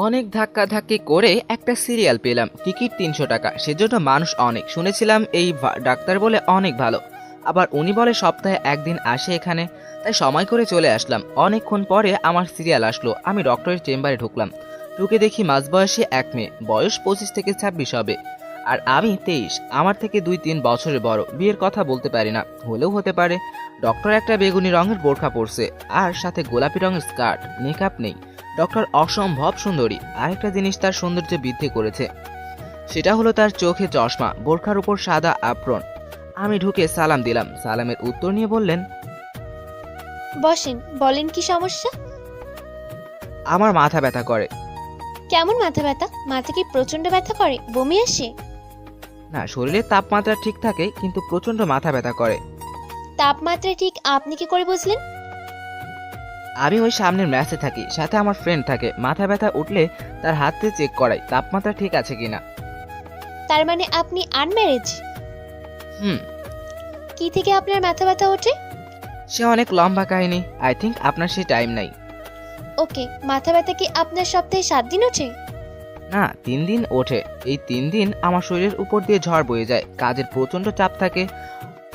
অনেক ধাক্কাধাক্কি করে একটা সিরিয়াল পেলাম, টিকিট ৩০০ টাকা। সেজন্য মানুষ অনেক শুনেছিলাম এই ডাক্তার বলে অনেক ভালো। আবার উনি বলে সপ্তাহে একদিন আসে এখানে, তাই সময় করে চলে আসলাম। অনেকক্ষণ পরে আমার সিরিয়াল আসলো। আমি ডক্টরের চেম্বারে ঢুকলাম। ঢুকে দেখি মাঝবয়সী এক মেয়ে, বয়স ২৫ থেকে ২৬ হবে, আর আমি ২৩। আমার থেকে ২-৩ বছরের বড়। বিয়ের কথা বলতে পারি না, হলেও হতে পারে। ডক্টর একটা বেগুনি রঙের বোরখা পরছে, আর সাথে গোলাপি রঙের স্কার্ট, মেকআপ নেই। ডক্টর অসম্ভব সুন্দরী। আরেকটা জিনিস তার সৌন্দর্য বৃদ্ধি করেছে, সেটা হলো তার চোখে চশমা, বোরখার উপর সাদা আপ্রন। আমি ঢুকে সালাম দিলাম। সালামের উত্তর নিয়ে বললেন, বসেন, বলেন কি সমস্যা? আমার মাথা ব্যথা করে। কেমন মাথা ব্যথা? মাথা কি প্রচন্ড ব্যথা করে, বমি আসে? না, শরীরের তাপমাত্রা ঠিক থাকে, কিন্তু প্রচন্ড মাথা ব্যথা করে। তাপমাত্রা ঠিক আপনি কি করে বুঝলেন? আমি ওই সামনের ম্যাচে থাকি, সাথে আমার ফ্রেন্ড থাকে। মাথা ব্যথা উঠলে তার হাত দিয়ে চেক করাই তাপমাত্রা ঠিক আছে কিনা। তার মানে আপনি আনম্যারেজ? হুম। কি থেকে আপনার মাথা ব্যথা ওঠে? সে অনেক লম্বা কাহিনী, আই থিঙ্ক আপনার সেই টাইম নাই। ওকে, মাথা ব্যথা কি আপনার সপ্তাহে 7 দিন ওঠে? না, 3 দিন ওঠে। এই 3 দিন আমার শরীরের উপর দিয়ে ঝড় বয়ে যায়। কাজের প্রচন্ড চাপ থাকে।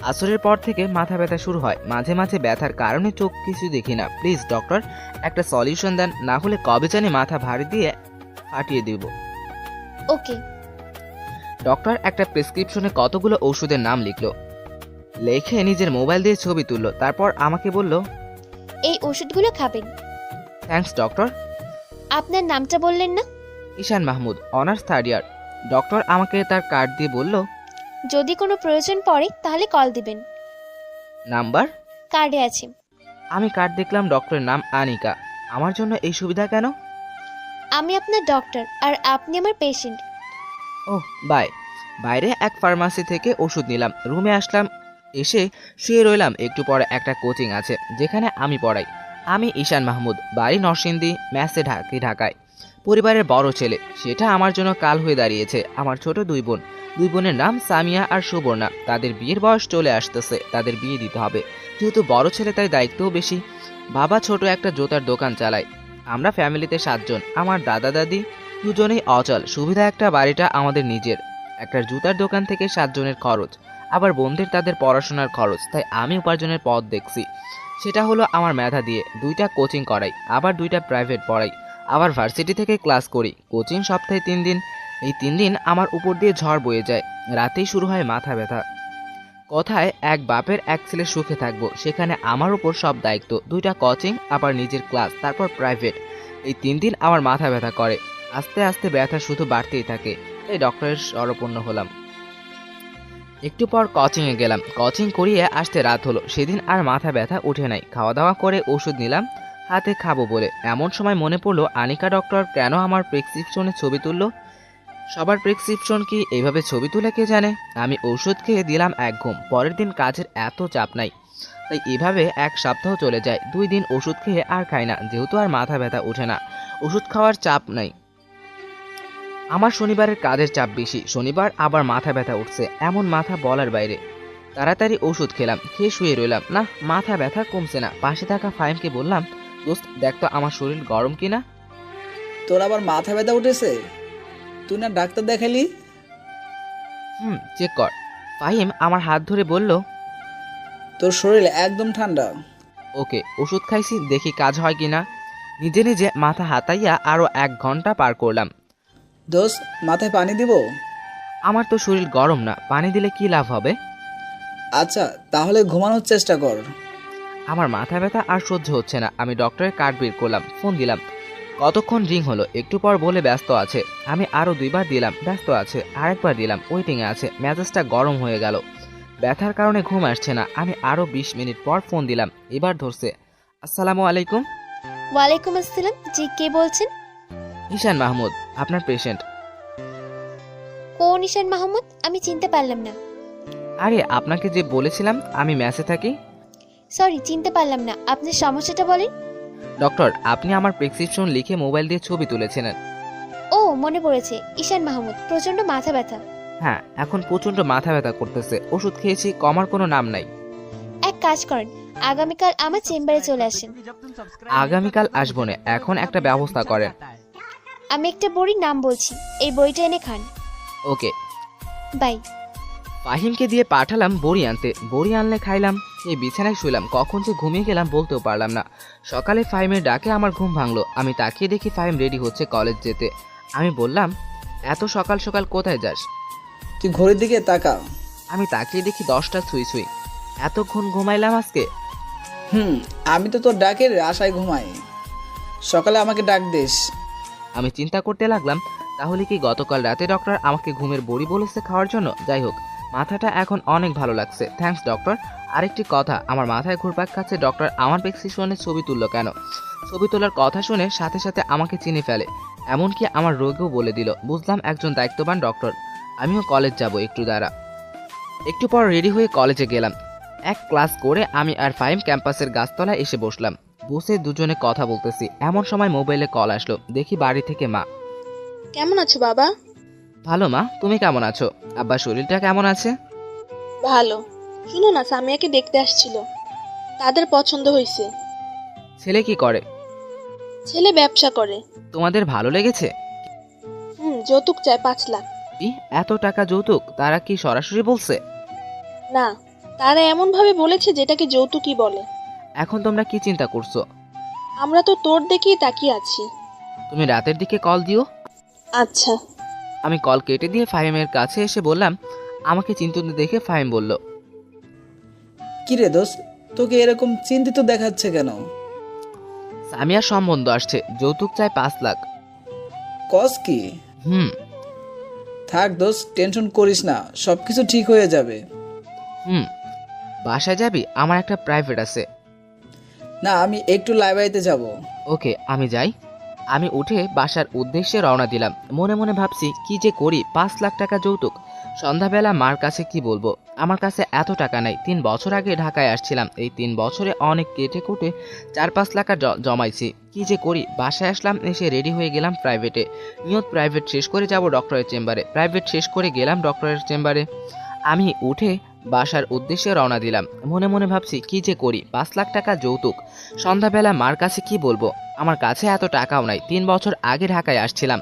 আসরের পর থেকে মাথা ব্যথা শুরু হয়। মাঝে মাঝে ব্যথার কারণে চোখ কিছু দেখি না। প্লিজ ডক্টর, একটা সলিউশন দেন, না হলে কবে জানি মাথা ভারী দিয়ে ফাটিয়ে দেব। ওকে। ডক্টর একটা প্রেসক্রিপশনে কতগুলো ওষুধের নাম লিখলো, লেখে নিজের মোবাইল দিয়ে ছবি তুললো, তারপর আমাকে বলল, এই ওষুধগুলো খাবেন। Thanks doctor. আপনার নামটা বললেন না? ঈশান মাহমুদ, অনার্স 3rd ইয়ার। ডক্টর আমাকে তার কার্ড দিয়ে বলল, যদি কোনো প্রয়োজন পড়ে তাহলে কল দিবেন, নাম্বার কার্ডে আছে। আমি কার্ড দেখলাম, ডক্টরের নাম আনিকা। আমার জন্য এই সুবিধা কেন? আমি আপনার ডক্টর আর আপনি আমার পেশেন্ট। Oh by. বাইরে এক ফার্মাসি থেকে ওষুধ নিলাম, রুমে আসলাম, এসে শুয়ে রইলাম। একটু পরে একটা কোচিং আছে যেখানে আমি পড়াই। আমি ঈশান মাহমুদ, বাড়ি নরসিংদী, ম্যাসে ঢাকায়। পরিবারের বড় ছেলে, সেটা আমার জন্য কাল হয়ে দাঁড়িয়েছে। আমার ছোট 2 বোন। 2 বোনের নাম সামিয়া আর সুবর্ণা। তাদের বিয়ের বয়স চলে আসতেছে, তাদের বিয়ে দিতে হবে। যেহেতু বড় ছেলে, তাই দায়িত্বও বেশি। বাবা ছোট একটা জুতার দোকান চালায়। আমরা ফ্যামিলিতে 7 জন। আমার দাদা দাদি দুজনেই অচল। সুবিধা একটা, বাড়িটা আমাদের নিজের। একটা জুতার দোকান থেকে 7 জনের খরচ, আবার বোনদের তাদের পড়াশোনার খরচ। তাই আমি উপার্জনের পথ দেখছি, সেটা হলো আমার মেধা দিয়ে 2টা কোচিং করাই, আবার 2টা প্রাইভেট পড়াই, আবার ভার্সিটি থেকে ক্লাস করি। কোচিং সপ্তাহে 3 দিন। এই 3 দিন আমার উপর দিয়ে ঝড় বয়ে যায়। রাতেই শুরু হয় মাথা ব্যথা। কথায় এক বাপের এক ছেলে সুখে থাকবো, সেখানে আমার উপর সব দায়িত্ব। 2টা কোচিং, আবার নিজের ক্লাস, তারপর প্রাইভেট। এই 3 দিন আমার মাথা ব্যথা করে। আস্তে আস্তে ব্যথা শুধু বাড়তেই থাকে। তাই ডক্টরের শরণাপন্ন হলাম। একটু পর কোচিংয়ে গেলাম। কোচিং করিয়ে আসতে রাত হলো। সেদিন আর মাথা ব্যথা উঠে নাই। খাওয়া দাওয়া করে ওষুধ নিলাম হাতে খাবো বলে। এমন সময় মনে পড়লো, আনিকা ডক্টর কেন আমার প্রেসক্রিপশনে ছবি তুললো? সবার প্রেসক্রিপশন কি এইভাবে ছবি তুলে কে জানে? আমি ওষুধ খেয়ে দিলাম এক ঘুম। পরের দিন কাজের এত চাপ নাই, তাই এভাবে 1 সপ্তাহ চলে যায়। 2 দিন ওষুধ খেয়ে আর খাই না, যেহেতু আর মাথা ব্যথা ওঠে না, ওষুধ খাওয়ার চাপ নাই। আমার শনিবারের কাজের চাপ বেশি। শনিবার আবার মাথা ব্যথা উঠছে, এমন মাথা বলার বাইরে। তাড়াতাড়ি ওষুধ খেলাম, খেয়ে শুয়ে রইলাম। না, মাথা ব্যথা কমছে না। পাশে থাকা ফাহিমকে বললাম, দোস্ত দেখতো আমার শরীর গরম কিনা। তোর আবার মাথা ব্যথা উঠেছে? তুই না ডাক্তার দেখালি? চেক কর। ফাহিম আমার হাত ধরে বলল, তোর শরীর একদম ঠান্ডা। ওকে, ওষুধ খাইছি, দেখি কাজ হয় কিনা। নিজে নিজে মাথা হাতাইয়া আরো 1 ঘন্টা পার করলাম। দোস্ত, মাথায় পানি দিব? আমার তো শরীর গরম না, পানি দিলে কি লাভ হবে? আচ্ছা, তাহলে ঘুমানোর চেষ্টা কর। আমার মাথা ব্যথা আর সহ্য হচ্ছে না। আমি ডক্টরের কার্ড বের করলাম, ফোন দিলাম। কতক্ষণ রিং হলো, একটু পর বলে ব্যস্ত আছে। আমি আরো 2 বার দিলাম, ব্যস্ত আছে। আরেকবার দিলাম, ওয়েটিংয়ে আছে। মেজাজটা গরম হয়ে গেল। ব্যথার কারণে ঘুম আসছে না। আমি আরো 20 মিনিট পর ফোন দিলাম, এবার ধরছে। আসসালামু আলাইকুম। ওয়ালাইকুম আসসালাম। জি, কে বলছেন? ঈশান মাহমুদ, আপনার পেশেন্ট। কোন ঈশান মাহমুদ? আমি চিনতে পারলাম না। আরে আপনাকে যে বলেছিলাম আমি ম্যাচে থাকি। সরি, চিনতে পারলাম না। আপনার সমস্যাটা বলেন। ডক্টর, আপনি আমার প্রেসক্রিপশন লিখে মোবাইল দিয়ে ছবি তুলেছিলেন। ও, মনে পড়েছে। ঈশান মাহমুদ, প্রচন্ড মাথা ব্যথা। হ্যাঁ, এখন প্রচন্ড মাথা ব্যথা করতেছে। ওষুধ খেয়েছি, কমার কোনো নাম নাই। এক কাজ করেন, আগামীকাল আমার চেম্বারে চলে আসেন। আগামীকাল আসবো না, এখন একটা ব্যবস্থা করেন। আমি একটা বড়ির নাম বলছি, এই বইটা এনে খান। ওকে। বাই। ফাহিমকে দিয়ে পাঠালাম বড়ি আনতে, বড়ি আনলে খাইলাম, এই বিছানায় শুলাম। কখন যে ঘুমিয়ে গেলাম বলতেও পারলাম না। সকালে ফাহিমের ডাকে আমার ঘুম ভাঙলো। আমি তাকিয়ে দেখি ফাহিম রেডি হচ্ছে কলেজ যেতে। আমি বললাম, এত সকাল সকাল কোথায় যাস? তুই ঘড়ির দিকে তাকা। আমি তাকিয়ে দেখি 10টা ছুঁই ছুঁই। এতক্ষণ ঘুমাইলাম আজকে? আমি তো তোর ডাকের আশায় ঘুমাই, সকালে আমাকে ডাক দিস। আমি চিন্তা করতে লাগলাম, তাহলে কি গতকাল রাতে ডক্টর আমাকে ঘুমের বড়ি বলেছে খাওয়ার জন্য? যাই হোক, মাথাটা এখন অনেক ভালো লাগছে। Thanks doctor. আরেকটি কথা, আমার মাথায় ঘুরপাক খাচ্ছে, ডক্টর আমার প্রেসক্রিপশনের ছবি তুললো কেন? ছবি তোলার কথা শুনে সাথে সাথে আমাকে চিনে ফেলে, এমনকি আমার রোগও বলে দিল। বুঝলাম একজন দায়িত্ববান ডক্টর। আমিও কলেজ যাব, একটু দাঁড়া। একটু পর রেডি হয়ে কলেজে গেলাম। এক ক্লাস করে আমি আর ফাহিম ক্যাম্পাসের গাছতলায় এসে বসলাম। বসে দুজনে কথা বলতেছি, এমন সময় মোবাইলে কল আসলো। দেখি বাড়ি থেকে মা। কেমন আছো বাবা? ভালো মা, তুমি কেমন আছো? আব্বা শরীরটা কেমন আছে? ভালো। শুনো না, সামিয়াকে দেখতে আসছিল, তাদের পছন্দ হয়েছে। ছেলে কি করে? ছেলে ব্যবসা করে। তোমাদের ভালো লেগেছে? যৌতুক চায় 5 লাখ। কি, এত টাকা যৌতুক? তারা কি সরাসরি বলছে? না, তারা এমন ভাবে বলেছে যেটাকে যৌতুকই বলে। এখন তোমরা কি চিন্তা করছো? আমরা তো তোর দেখেই তাকিয়ে আছি। তুমি রাতের দিকে কল দিও। আচ্ছা। আমি কল কেটে দিয়ে ফাহিমের কাছে এসে বললাম। আমাকে চিন্তিত দেখে ফাহিম বলল, কি রে দোস্ত, তোকে এরকম চিন্তিত দেখাচ্ছে কেন? সামিয়ার সম্বন্ধ আসছে, যৌতুক চায় 5 লাখ। কস কি? হুম থাক দোস্ত, টেনশন করিস না, সবকিছু ঠিক হয়ে যাবে। হুম বাসায় যাবি? আমার একটা প্রাইভেট আছে। না, আমি একটু লাইব্রেরিতে যাব। ওকে, আমি যাই। আমি উঠে বাসার উদ্দেশ্যে রওনা দিলাম। মনে মনে ভাবছি কি যে করি। 5 লাখ টাকা যৌতুক। সন্ধ্যাবেলা মার কাছে কি বলবো? আমার কাছে এত টাকা নাই। 3 বছর আগে ঢাকায় আসছিলাম। এই 3 বছরে অনেক কেটে কুটে 4-5 লাখ জমাইছি। কি যে করি। বাসায় আসলাম, এসে রেডি হয়ে গেলাম প্রাইভেটে। নিয়ত প্রাইভেট শেষ করে যাব ডক্টরের চেম্বারে। প্রাইভেট শেষ করে গেলাম ডক্টরের চেম্বারে। আমি উঠে বাসার উদ্দেশ্যে রওনা দিলাম। মনে মনে ভাবছি কি যে করি। 5 লাখ টাকা যৌতুক। সন্ধ্যাবেলা মার কাছে কি বলবো? আমার কাছে এত টাকাও নাই। 3 বছর আগে ঢাকায় আসছিলাম।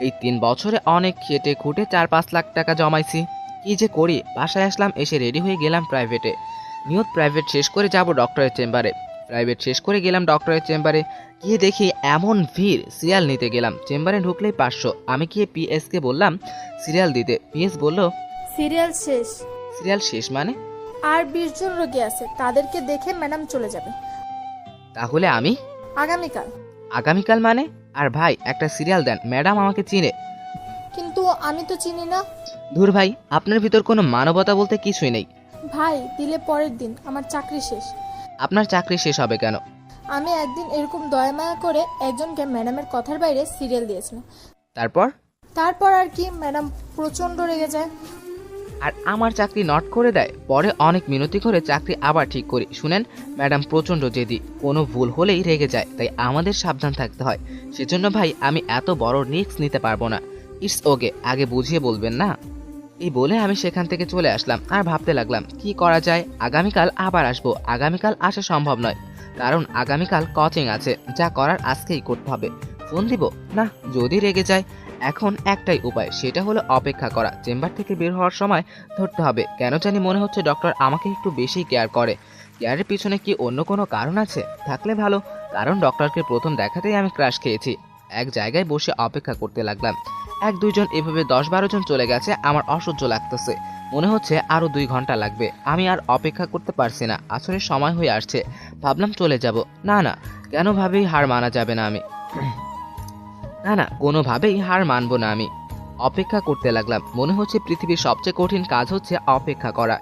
এই 3 বছরে অনেক খেটে খুঁটে 4-5 লাখ টাকা জমাইছি। কি যে করি। বাসায় আসলাম, এসে রেডি হয়ে গেলাম প্রাইভেটে। নিয়ত প্রাইভেট শেষ করে যাব ডক্টরের চেম্বারে। প্রাইভেট শেষ করে গেলাম ডক্টরের চেম্বারে। গিয়ে দেখি এমন ভিড়, সিরিয়াল নিতে গেলাম। চেম্বারে ঢুকলেই 500। আমি গিয়ে পিএসকে বললাম সিরিয়াল দিতে। পিএস বলল, সিরিয়াল শেষ। সিরিয়াল শেষ মানে? আর 20 জন রোগী আছে, তাদেরকে দেখে ম্যাডাম চলে যাবে। তাহলে আমি আগামীকাল। আগামীকাল মানে? আর ভাই, একটা সিরিয়াল দেন, ম্যাডাম আমাকে চিনে। কিন্তু আমি তো চিনি না। ধুর ভাই, আপনার ভিতর কোনো মানবতা বলতে কিছুই নেই। ভাই, দিলে পরের দিন, আমার চাকরি শেষ। আপনার চাকরি শেষ হবে কেন? আমি একদিন এরকম দয়া মায়া করে একজনকে ম্যাডামের কথার বাইরে সিরিয়াল দিয়েছিলাম। তারপর আর কি, ম্যাডাম প্রচন্ড রেগে যায়। আর আমার চাকরি নট করে দেয়। পরে অনেক মিনতি করে চাকরি আবার ঠিক করি। শুনেন, ম্যাডাম প্রচণ্ড জেদি, কোনো ভুল হলেই রেগে যায়। তাই আমাদের সাবধান থাকতে হয়। সেজন্য ভাই, আমি এত বড় রিস্ক নিতে পারবো না। ইটস ওকে, আগে বুঝিয়ে বলবেন না? এই বলে আমি সেখান থেকে চলে আসলাম। আর ভাবতে লাগলাম কি করা যায়। আগামীকাল আবার আসবো। আগামীকাল আসা সম্ভব নয়, কারণ আগামীকাল কোচিং আছে। যা করার আজকেই করতে হবে। ফোন দিব না, যদি রেগে যায়। এখন একটাই উপায়, সেটা হলো অপেক্ষা করা। চেম্বার থেকে বের হওয়ার সময় ধরতে হবে। কেন জানি মনে হচ্ছে ডক্টর আমাকে একটু বেশি কেয়ার করে। কেয়ারের পিছনে কি অন্য কোনো কারণ আছে? থাকলে ভালো, কারণ ডক্টরকে প্রথম দেখাতেই আমি ক্রাশ খেয়েছি। এক জায়গায় বসে অপেক্ষা করতে লাগলাম। 1-2 জন, এভাবে 10-12 জন চলে গেছে। আমার অসহ্য লাগতেছে। মনে হচ্ছে আরো 2 ঘন্টা লাগবে। আমি আর অপেক্ষা করতে পারছি না। আসরের সময় হয়ে আসছে। ভাবলাম চলে যাব। না, কেনভাবেই হার মানা যাবে না। আমি না, কোনোভাবেই হার মানবো না। আমি অপেক্ষা করতে লাগলাম। মনে হচ্ছে পৃথিবীর সবচেয়ে কঠিন কাজ হচ্ছে অপেক্ষা করা।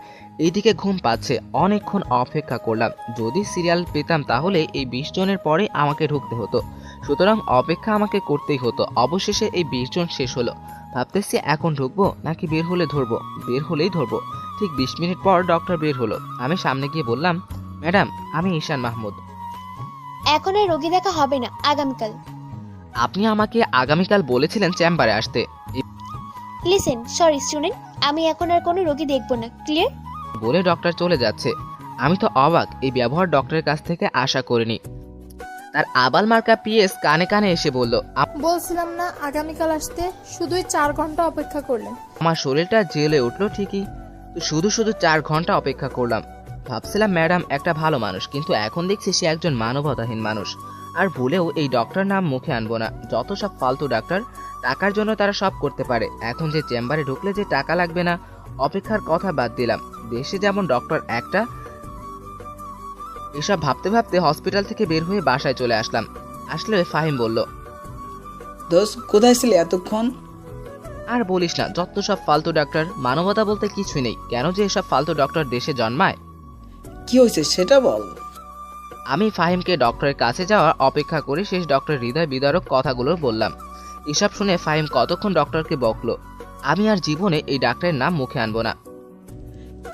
এইদিকে ঘুম পাচ্ছে। অনেকক্ষণ অপেক্ষা করলাম। যদি সিরিয়াল পেতাম তাহলে এই 20 জনের পরে আমাকে ঢুকতে হতো। সুতরাং অপেক্ষা আমাকে করতেই হতো। অবশেষে এই 20 জন শেষ হলো। ভাবতেছি এখন ঢুকবো নাকি বের হলে ধরবো। বের হলেই ধরবো। ঠিক 20 মিনিট পর ডক্টর বের হলো। আমি সামনে গিয়ে বললাম, ম্যাডাম, আমি ঈশান মাহমুদ। এখন আর রোগী দেখা হবে না, আগামীকাল। আপনি আমাকে আগামীকাল বলেছিলেন চেম্বারে আসতে। লিসেন, সরি শুনেন, আমি এখন আর কোনো রোগী দেখব না, ক্লিয়ার? বলে ডক্টর চলে যাচ্ছে। আমি তো অবাক, এই ব্যবহার ডক্টরের কাছ থেকে আশা করিনি। তার আবাল মার্কা পিএস কানে কানে এসে বলল, বলছিলাম না আগামীকাল আসতে, শুধুই 4 ঘন্টা অপেক্ষা করলেন। আমার শরীরটা জেলে উঠলো ঠিকই, তো শুধু শুধু 4 ঘন্টা অপেক্ষা করলাম। ভাবছিলাম ম্যাডাম একটা ভালো মানুষ, কিন্তু এখন দেখছি সে একজন মানবতাহীন মানুষ। আর ভুলেও এই ডক্টর নাম মুখে আনবো না। যত সব ফালতু ডাক্তার, টাকার জন্য তারা সব করতে পারে। এখন যে চেম্বারে ঢুকলে যে টাকা লাগবে না, অপেক্ষার কথা বাদ দিলাম। দেশে যেমন ডক্টর একটা। এসব ভাবতে ভাবতে হসপিটাল থেকে বের হয়ে বাসায় চলে আসলাম। আসলে ফাহিম বলল, দোস্ত কোথায় ছিলি এতক্ষণ? আর বলিস না, যত সব ফালতু ডাক্তার, মানবতা বলতে কিছুই নেই। কেন যে এসব ফালতু ডক্টর দেশে জন্মায়? কি হয়েছে সেটা বল। আমি ফাহিমকে ডক্টরের কাছে যাওয়ার অপেক্ষা করে শেষ ডক্টরের হৃদয় বিদারক কথাগুলো বললাম। এসব শুনে ফাহিম কতক্ষণ ডক্টরকে বকলো। আমি আর জীবনে এই ডাক্তারের নাম মুখে আনবো না।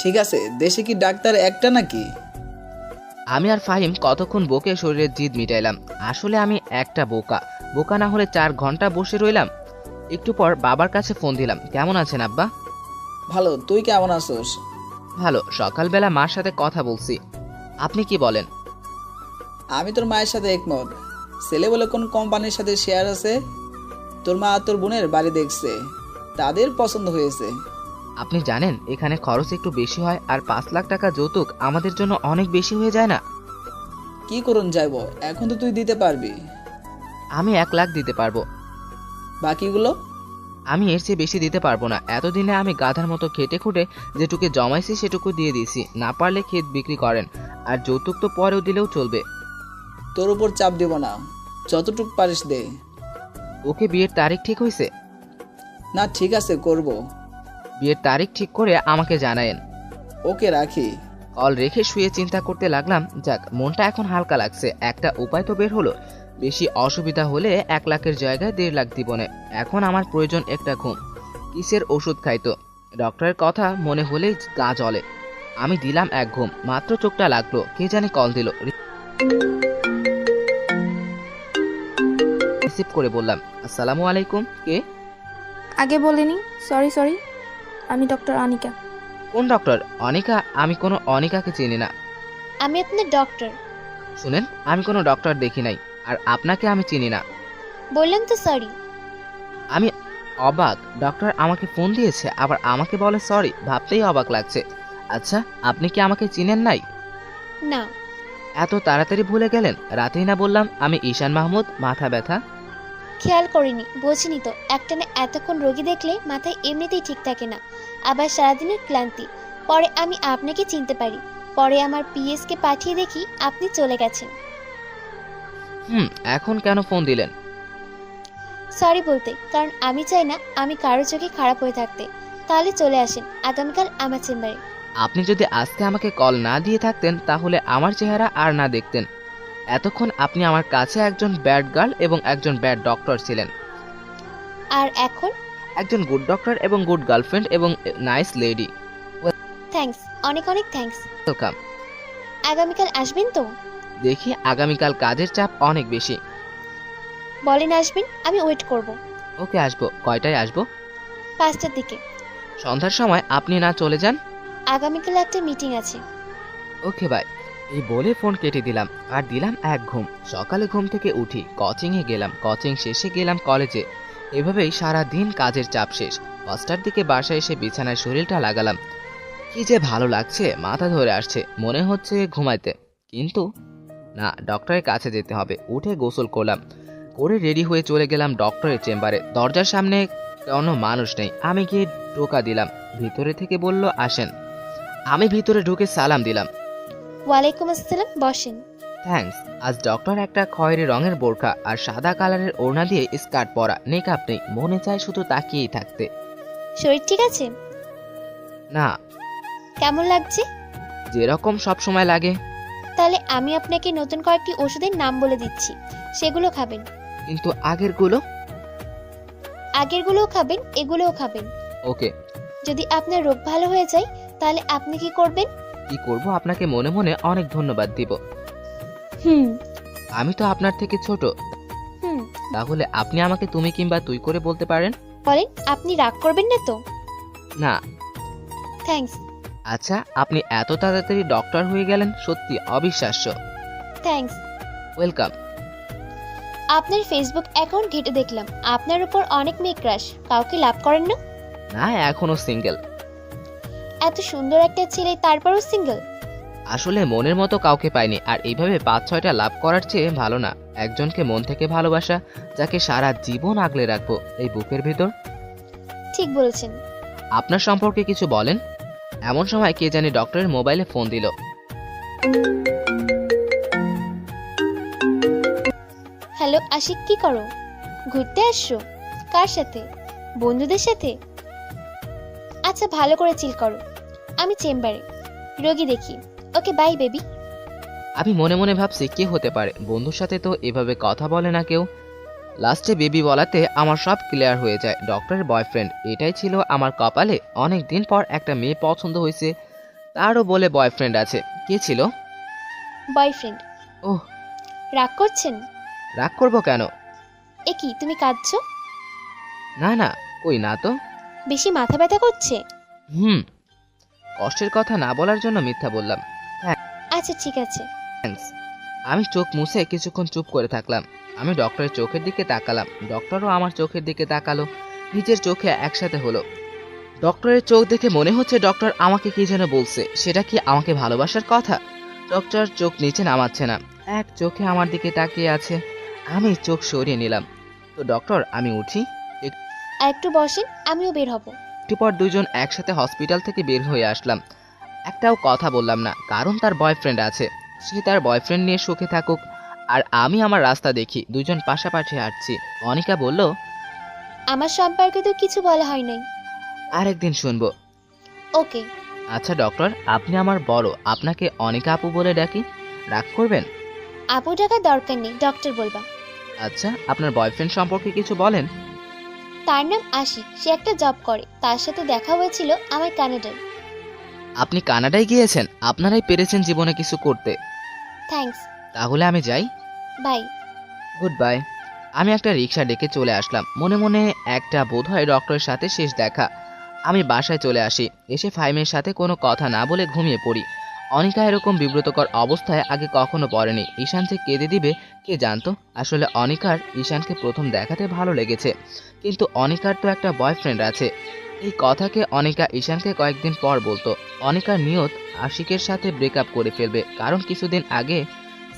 ঠিক আছে, দেশে কি ডাক্তার একটা নাকি? আমি আর ফাহিম কতক্ষণ বকে শরীরের জিদ মিটাইলাম। আসলে আমি একটা বোকা। বোকা না হলে 4 ঘন্টা বসে রইলাম। একটু পর বাবার কাছে ফোন দিলাম। কেমন আছেন আব্বা? ভালো, তুই কেমন আছোস? ভালো। সকালবেলা মার সাথে কথা বলছি। আপনি কি বলেন? আমি তোর মায়ের সাথে একমত। ছেলে বলে কোন কোম্পানির সাথে শেয়ার আছে, তোর মা আর তোর বোনের বাড়ি দেখছে, তাদের পছন্দ হয়েছে। আপনি জানেন এখানে খরচ একটু বেশি হয়, আর 5 লাখ টাকা যৌতুক আমাদের জন্য অনেক বেশি হয়ে যায় না? কি করুন যাইব, এখন তো তুই দিতে পারবি। আমি 1 লাখ দিতে পারবো। বাকিগুলো? আমি এর চেয়ে বেশি দিতে পারবো না। এতদিনে আমি গাধার মতো খেটে খুঁটে যেটুকু জমাইছি সেটুকু দিয়ে দিয়েছি। না পারলে ক্ষেত বিক্রি করেন, আর যৌতুক তো পরেও দিলেও চলবে। তোর উপর চাপ দিব না, যতটুক পারিস দে। ওকে, বিয়ের তারিখ ঠিক হয়েছে? না ঠিক আছে, করব। বিয়ের তারিখ ঠিক করে আমাকে জানায়েন। ওকে, রাখি। কল রেখে শুয়ে চিন্তা করতে লাগলাম। যাক, মনটা এখন হালকা লাগছে। একটা উপায় তো বের হলো। বেশি অসুবিধা হলে 1 লাখের জায়গায় 1.5 লাখ দিব না। এখন আমার প্রয়োজন একটা ঘুম। কিসের ওষুধ খাইতো? ডক্টরের কথা মনে হলেই গা জ্বলে। আমি দিলাম এক ঘুম। মাত্র চোখটা লাগলো, কে জানি কল দিল। রিসিভ করে বললাম, আসসালামু আলাইকুম। কে? আগে বলিনি, সরি। আমি ডক্টর অনিকা। কোন ডক্টর? অনিকা? আমি কোনো অনিকাকে চিনি না। আমি আপনার ডক্টর। শুনেন, আমি কোনো ডক্টর দেখি নাই, আর আপনাকে আমি চিনি না। বললাম তো সরি। আমি অবাক, ডক্টর আমাকে ফোন দিয়েছে আবার আমাকে বলে সরি। ভাবতেই অবাক লাগছে। আচ্ছা, আপনি কি আমাকে চিনেন নাই? না। এত তাড়াতাড়ি ভুলে গেলেন? রাতেই না বললাম আমি ঈশান মাহমুদ, মাথা ব্যথা। খেয়াল করিনি, বোঝিনি তো। একটানে এতক্ষণ রোগী দেখলে মাথায় এমনিতেই ঠিক থাকে না, আবার সারাদিনের ক্লান্তি। পরে আমি আপনাকে চিনতে পারি। পরে আমার পিএসকে পাঠিয়ে দেখি আপনি চলে গেছেন। এখন কেন ফোন দিলেন? সরি বলতে, কারণ আমি চাই না আমি কারো চোখে খারাপ হয়ে থাকতে। তাহলে চলে আসেন আগামীকাল আমার চেম্বারে। আপনি যদি আজকে আমাকে কল না দিয়ে থাকতেন, তাহলে আমার চেহারা আর না দেখতেন। এতক্ষণ আপনি আমার কাছে একজন ব্যাড গার্ল এবং একজন ব্যাড ডক্টর ছিলেন। আর এখন একজন গুড ডক্টর এবং গুড গার্লফ্রেন্ড এবং নাইস লেডি। থ্যাঙ্কস, অনেক অনেক থ্যাঙ্কস। ওয়েলকাম। আগামীকাল আসবেন তো? দেখি, আগামীকাল কাজের চাপ অনেক বেশি। বলেন আসবেন, আমি ওয়েট করব। ওকে, আসবো। কয়টায় আসবো? 5টার দিকে। সন্ধ্যার সময় আপনি না চলে যান? আগামীকাল একটা মিটিং আছে। Okay bye. এই বলে ফোন কেটে দিলাম, আর দিলাম এক ঘুম। সকালে ঘুম থেকে উঠি, কোচিংয়ে গেলাম, কোচিং শেষে গেলাম কলেজে। এভাবেই সারা দিন কাজের চাপ শেষ। 5টার দিকে বাসায় এসে বিছানায় শরীরটা লাগালাম। কি যে ভালো লাগছে, মাথা ধরে আসছে, মনে হচ্ছে ঘুমাইতে। কিন্তু না, ডক্টরের কাছে যেতে হবে। উঠে গোসল করলাম, করে রেডি হয়ে চলে গেলাম ডক্টরের চেম্বারে। দরজার সামনে কোনো মানুষ নেই। আমি গিয়ে টোকা দিলাম। ভিতরে থেকে বলল, আসেন। আমি ভিতরে ঢুকে সালাম দিলাম। ওয়ালাইকুম আসসালাম, বসেন। থ্যাঙ্কস। আজ ডক্টর একটা খয়েরি রঙের বোরখা আর সাদা কালারের ওড়না দিয়ে স্কার্ট পরা, মেকআপ নেই। মনে চায় শুধু তাকিয়েই থাকতে। শরীর ঠিক আছে? না। কেমন লাগছে? যেরকম সব সময় লাগে। তাহলে আমি আপনাকে নতুন কয়েকটি ওষুধের নাম বলে দিচ্ছি, সেগুলো খাবেন। কিন্তু আগেরগুলো? আগেরগুলোও খাবেন, এগুলোও খাবেন। ওকে। যদি আপনার রোগ ভালো হয়ে যায়, তাহলে আপনি কি করবেন? কি করব? আপনাকে মনে মনে অনেক ধন্যবাদ দিব। হুম আমি তো আপনার থেকে ছোট। হুম তাহলে আপনি আমাকে তুমি কিংবা তুই করে বলতে পারেন। বলেন, আপনি রাগ করবেন না তো? না। থ্যাঙ্কস। আচ্ছা, আপনি এত তাড়াতাড়ি ডক্টর হয়ে গেলেন, সত্যি অবিশ্বাস্য। থ্যাঙ্কস। ওয়েলকাম। আপনার ফেসবুক অ্যাকাউন্ট ঘেটে দেখলাম আপনার উপর অনেক মেয়ে ক্রাশ, কাউকে লাভ করেন না? না, এখনো সিঙ্গেল। এত সুন্দর একটা ছেলে তারপরও সিঙ্গেল? আসলে মনের মতো কাউকে পাইনি, আর এইভাবে 5-6টা লাভ করার চেয়ে ভালো না একজনকে মন থেকে ভালোবাসা, যাকে সারা জীবন আগলে রাখবো এই বুকের ভেতর। ঠিক বলেছেন। আপনার সম্পর্কে কিছু বলেন। এমন সময় কে জানি ডক্টরের মোবাইলে ফোন দিল। হ্যালো আশিক, কি করো? ঘুরতে আসছো? কার সাথে? বন্ধুদের সাথে? আচ্ছা, ভালো করে চিল করো। আমি চেম্বারে রোগী দেখি। Okay bye baby. আমি মনে মনে ভাবছি কে হতে পারে, বন্ধুর সাথে তো এভাবে কথা বলে না কেউ। লাস্টে বেবি বলাতে আমার সব ক্লিয়ার হয়ে যায়, ডক্টরের বয়ফ্রেন্ড। এটাই ছিল আমার কপালে। অনেক দিন পর একটা মেয়ে পছন্দ হয়েছে, তারও বলে বয়ফ্রেন্ড আছে। কে ছিল? বয়ফ্রেন্ড। ওহ, রাগ করছেন? রাগ করবো কেন? এ কি, তুমি কাঁদছো? না না, কই না তো। বেশি মাথা ব্যথা করছে? কষ্টের কথা না বলার জন্য মিথ্যা বললাম। আচ্ছা ঠিক আছে। থ্যাঙ্কস। আমি চোখ মুছে কিছুক্ষণ চুপ করে থাকলাম। আমি ডক্টরের চোখের দিকে তাকালাম, ডক্টরও আমার চোখের দিকে তাকালো। নিজের চোখে একসাথে হলো। ডক্টরের চোখ দেখে মনে হচ্ছে ডক্টর আমাকে কি যেন বলছে। সেটা কি আমাকে ভালোবাসার কথা? ডক্টর চোখ নিচে নামাচ্ছে না, এক চোখে আমার দিকে তাকিয়ে আছে। আমি চোখ সরিয়ে নিলাম। তো ডক্টর, আমি উঠি? আর একটু বসেন, আমিও বের হব। একটু পর দুজন একসাথে হসপিটাল থেকে বের হয়ে আসলাম। একটাও কথা বললাম না, কারণ তার বয়ফ্রেন্ড আছে। সে তার বয়ফ্রেন্ড নিয়ে সুখে থাকুক, আর আমি আমার রাস্তা দেখি। দুজন পাশাপাশি হাঁটছি। অনিকা বলল, আমার সম্পর্কে তো কিছু বলা হয় নাই। আরেকদিন শুনবো। ওকে। আচ্ছা ডক্টর, আপনি আমার বড়, আপনাকে অনিকা আপু বলে ডাকি, রাগ করবেন? আপু টাকা দরকার নেই, ডক্টর বলবা। আচ্ছা, আপনার বয়ফ্রেন্ড সম্পর্কে কিছু বলেন। তার নাম আশিক, সে একটা জব করে। তার সাথে দেখা হয়েছিল আমার কানাডায়। আপনি কানাডায় গিয়েছেন? আপনারাই পেরেছেন জীবনে কিছু করতে। থ্যাঙ্কস। তাহলে আমি যাই। বাই। Good bye. আমি একটা রিক্সা ডেকে চলে আসলাম। মনে মনে একটা বোধহয় ডক্টরের সাথে শেষ দেখা। আমি বাসায় চলে আসি। এসে ফাইমের সাথে কোনো কথা না বলে ঘুমিয়ে পড়ি। অনিকা এরকম বিব্রতকর অবস্থায় আগে কখনো পড়েনি। ঈশান যে কেঁদে দিবে কে জানতো। আসলে অনিকার ঈশানকে প্রথম দেখাতে ভালো লেগেছে, কিন্তু অনিকার তো একটা বয়ফ্রেন্ড আছে। এই কথাকে অনিকা ঈশানকে কয়েকদিন পর বলতো। অনিকার নিয়ত আশিকের সাথে ব্রেকআপ করে ফেলবে, কারণ কিছুদিন আগে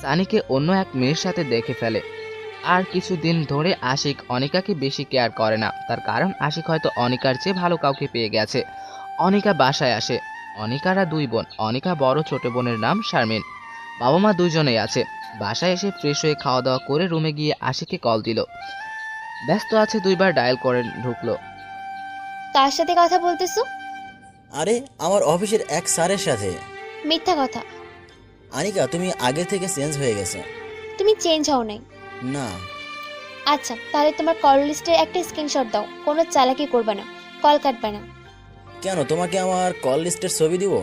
সানিকে অন্য এক মেয়ের সাথে দেখে ফেলে। আর কিছুদিন ধরে আশিক অনিকাকে বেশি কেয়ার করে না, তার কারণ আশিক হয়তো অনিকার চেয়ে ভালো কাউকে পেয়ে গেছে। অনিকা বাসায় আসে। অনিকারা দুই বোন। অনিকা বড়, ছোট বোনের নাম শারমিন। বাবা মা দুজনেই আছে। বাসায় এসে ফ্রেশ হয়ে খাওয়া দাওয়া করে রুমে গিয়ে আশিককে কল দিল। ব্যস্ত আছে, দুইবার ডায়াল করে ঢুকলো। কার সাথে কথা বলতেছো? আরে আমার অফিসের এক স্যারের সাথে। মিথ্যা কথা। আনিকা, তুমি আগে থেকে চেঞ্জ হয়ে গেছো। তুমি চেঞ্জ হও নাই। না। আচ্ছা, তাহলে তোমার কল লিস্টের একটা স্ক্রিনশট দাও। কোনো চালাকি করবে না, কল কাটবে না। কেন, তোমাকে আমার কল লিস্টের ছবি দিব?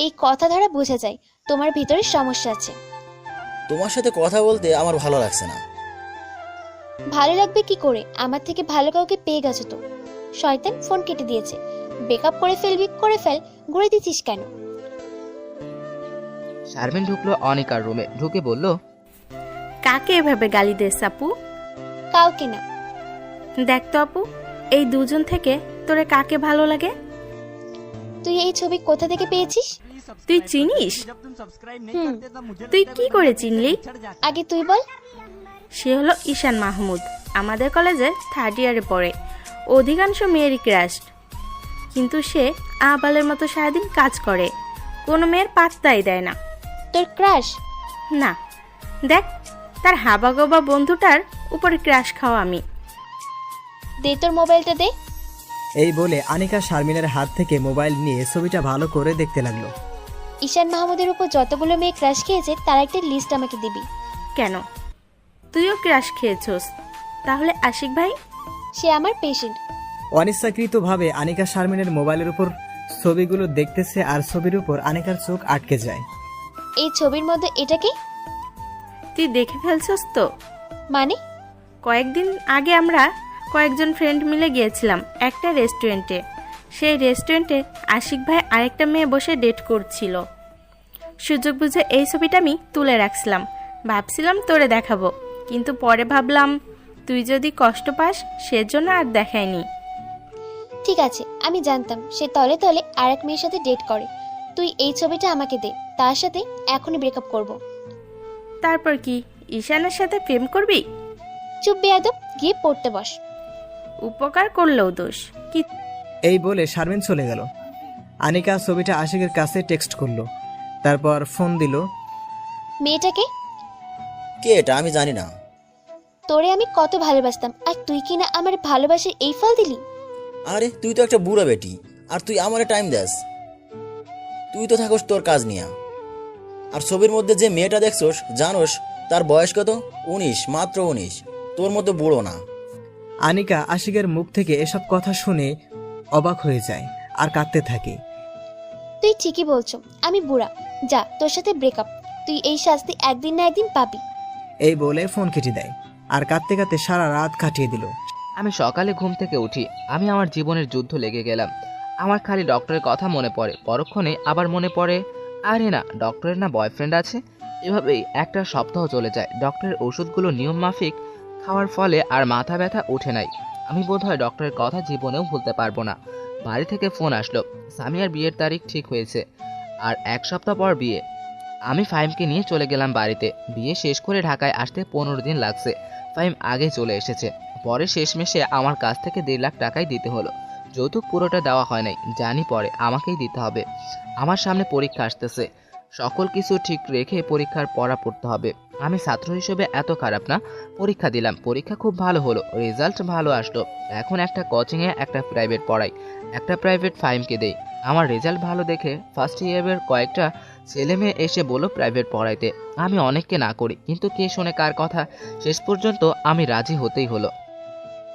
এই কথা দ্বারা বোঝা যায় তোমার ভিতরে সমস্যা আছে। তোমার সাথে কথা বলতে আমার ভালো লাগছে না। ভালো লাগবে কি করে? আমার থেকে ভালো কাউকে পেয়ে গেছো তো। শয়তান, ফোন কেটে দিয়েছে। বেকআপ করে ফেলবি, করে ফেল, ঘুরে দিচ্ছিস কেন? শারমিন ঢুকলো অনিকার রুমে, ঢুকে বলল, কাকে এভাবে গালি দিস আপু? কাউকে না। দেখ তো আপু, এই দুজন থেকে তোরে কাকে ভালো লাগে? তুই এই ছবি কোথা থেকে পেয়েছিস? তুই চিনিস? তুই কি করে চিনলি? আগে তুই বল। সে হলো ঈশান মাহমুদ, আমাদের কলেজে 3rd ইয়ারে পড়ে। অধিকাংশ মেয়েরই ক্রাশ, কিন্তু সে আবালের মতো সারাদিন কাজ করে, কোনো মেয়ের পাত্তাই দেয় না। তোর ক্রাশ? না, দেখ তার হাবাগোবা বন্ধুটার উপরে ক্রাশ খাওয়া আমি। দে তোর মোবাইলটা দে। এই বলে আনিকা শারমিনের হাত থেকে মোবাইল নিয়ে ছবিটা ভালো করে দেখতে লাগলো। ঈশান মাহমুদের উপর যতগুলো মেয়ে ক্রাশ খেয়েছে তার একটা লিস্ট আমাকে দিবি। কেন, তুইও ক্রাশ খেয়েছোস? তাহলে আশিক ভাই? সে আমার পেশেন্ট। অনিচ্ছাকৃতভাবে আনিকা শারমিনের মোবাইলের উপর ছবিগুলো দেখতেছে, আর ছবির উপর আনিকার চোখ আটকে যায়। এই ছবির মধ্যে এটা কি? তুই দেখে ফেলছস তো? মানে? কয়েকদিন আগে আমরা কয়েকজন ফ্রেন্ড মিলে গিয়েছিলাম একটা রেস্টুরেন্টে। সেই রেস্টুরেন্টে আশিক ভাই আরেকটা মেয়ে বসে ডেট করছিল। সুযোগ বুঝে এই ছবিটা আমি তুলে রাখছিলাম, ভাবছিলাম তোরে দেখাবো, কিন্তু পরে ভাবলাম তুই যদি কষ্ট পাস সেজন্য আর দেখাইনি। ঠিক আছে, আমি জানতাম সে তলে তলে আরেক মেয়ের সাথে ডেট করে। তুই এই ছবিটা আমাকে দে, তার সাথে এখনই ব্রেকআপ করব। তারপর কি ঈশানের সাথে প্রেম করবি? চুপ বেয়াদব, গিয়ে পড়তে বস। উপকার করলেও দোষ কি? এই বলে শারমিন চলে গেল। আনিকা ছবিটা আশিকের কাছে টেক্সট করলো, তারপর ফোন দিল। মেয়েটাকে? কে এটা? আমি জানি না। তোরে আমি কত ভালোবাসতাম, আর তুই কিনা আমার ভালোবাসার এই ফল দিলি। আরে তুই তো একটা বুড়া বেটি, আর তুই আমারে টাইম দেস? তুই তো থাকস তোর কাজ নিয়া। আর ছবির মধ্যে যে মেয়েটা দেখছোস জানোস তার বয়স কত? 19, মাত্র 19। তোর মতো বুড়ো না। আনিকা আশিকের মুখ থেকে এসব কথা শুনে অবাক হয়ে যায় আর কাঁদতে থাকে। তুই ঠিকই বলছো, আমি বুড়া। যা, তোর সাথে ব্রেকআপ। তুই এই শাস্তি একদিন না একদিন পাবি। এই বলে ফোন কেটে দেয় আর কাঁদতে কাঁদতে সারা রাত কাটিয়ে দিল। আমি সকালে ঘুম থেকে উঠি। আমি আমার জীবনের যুদ্ধ লেগে গেলাম। আমার খালি ডক্টরের কথা মনে পড়ে, পরক্ষণে আবার মনে পড়ে আরে না, ডক্টরের না বয়ফ্রেন্ড আছে। এভাবেই একটা সপ্তাহ চলে যায়। ডক্টরের ওষুধগুলো নিয়ম মাফিক খাওয়ার ফলে আর মাথা ব্যথা ওঠে নাই। আমি বোধহয় ডক্টরের কথা জীবনেও ভুলতে পারবো না। বাড়ি থেকে ফোন আসলো, সামিয়ার বিয়ের তারিখ ঠিক হয়েছে, আর 1 সপ্তাহ পর বিয়ে। আমি ফাহিমকে নিয়ে চলে গেলাম বাড়িতে। বিয়ে শেষ করে ঢাকায় আসতে 15 দিন লাগছে। ফাহিম আগে চলে এসেছে। পরে শেষমেশে আমার কাছ থেকে 1.5 লাখ টাকাই দিতে হলো। যৌতুক পুরোটা দেওয়া হয় নাই, জানি পরে আমাকেই দিতে হবে। আমার সামনে পরীক্ষা আসতেছে, সকল কিছু ঠিক রেখে পরীক্ষার পড়া পড়তে হবে। আমি ছাত্র হিসেবে এত খারাপ না। পরীক্ষা দিলাম, পরীক্ষা খুব ভালো হলো, রেজাল্ট ভালো আসলো। এখন একটা কোচিংয়ে একটা প্রাইভেট পড়াই, একটা প্রাইভেট ফাহিমকে দেই। আমার রেজাল্ট ভালো দেখে ফার্স্ট ইয়ারের কয়েকটা ছেলে মেয়ে এসে বলল প্রাইভেট পড়াইতে। আমি অনেককে না করি, কিন্তু কে শোনে কার কথা। শেষ পর্যন্ত আমি রাজি হতেই হলো।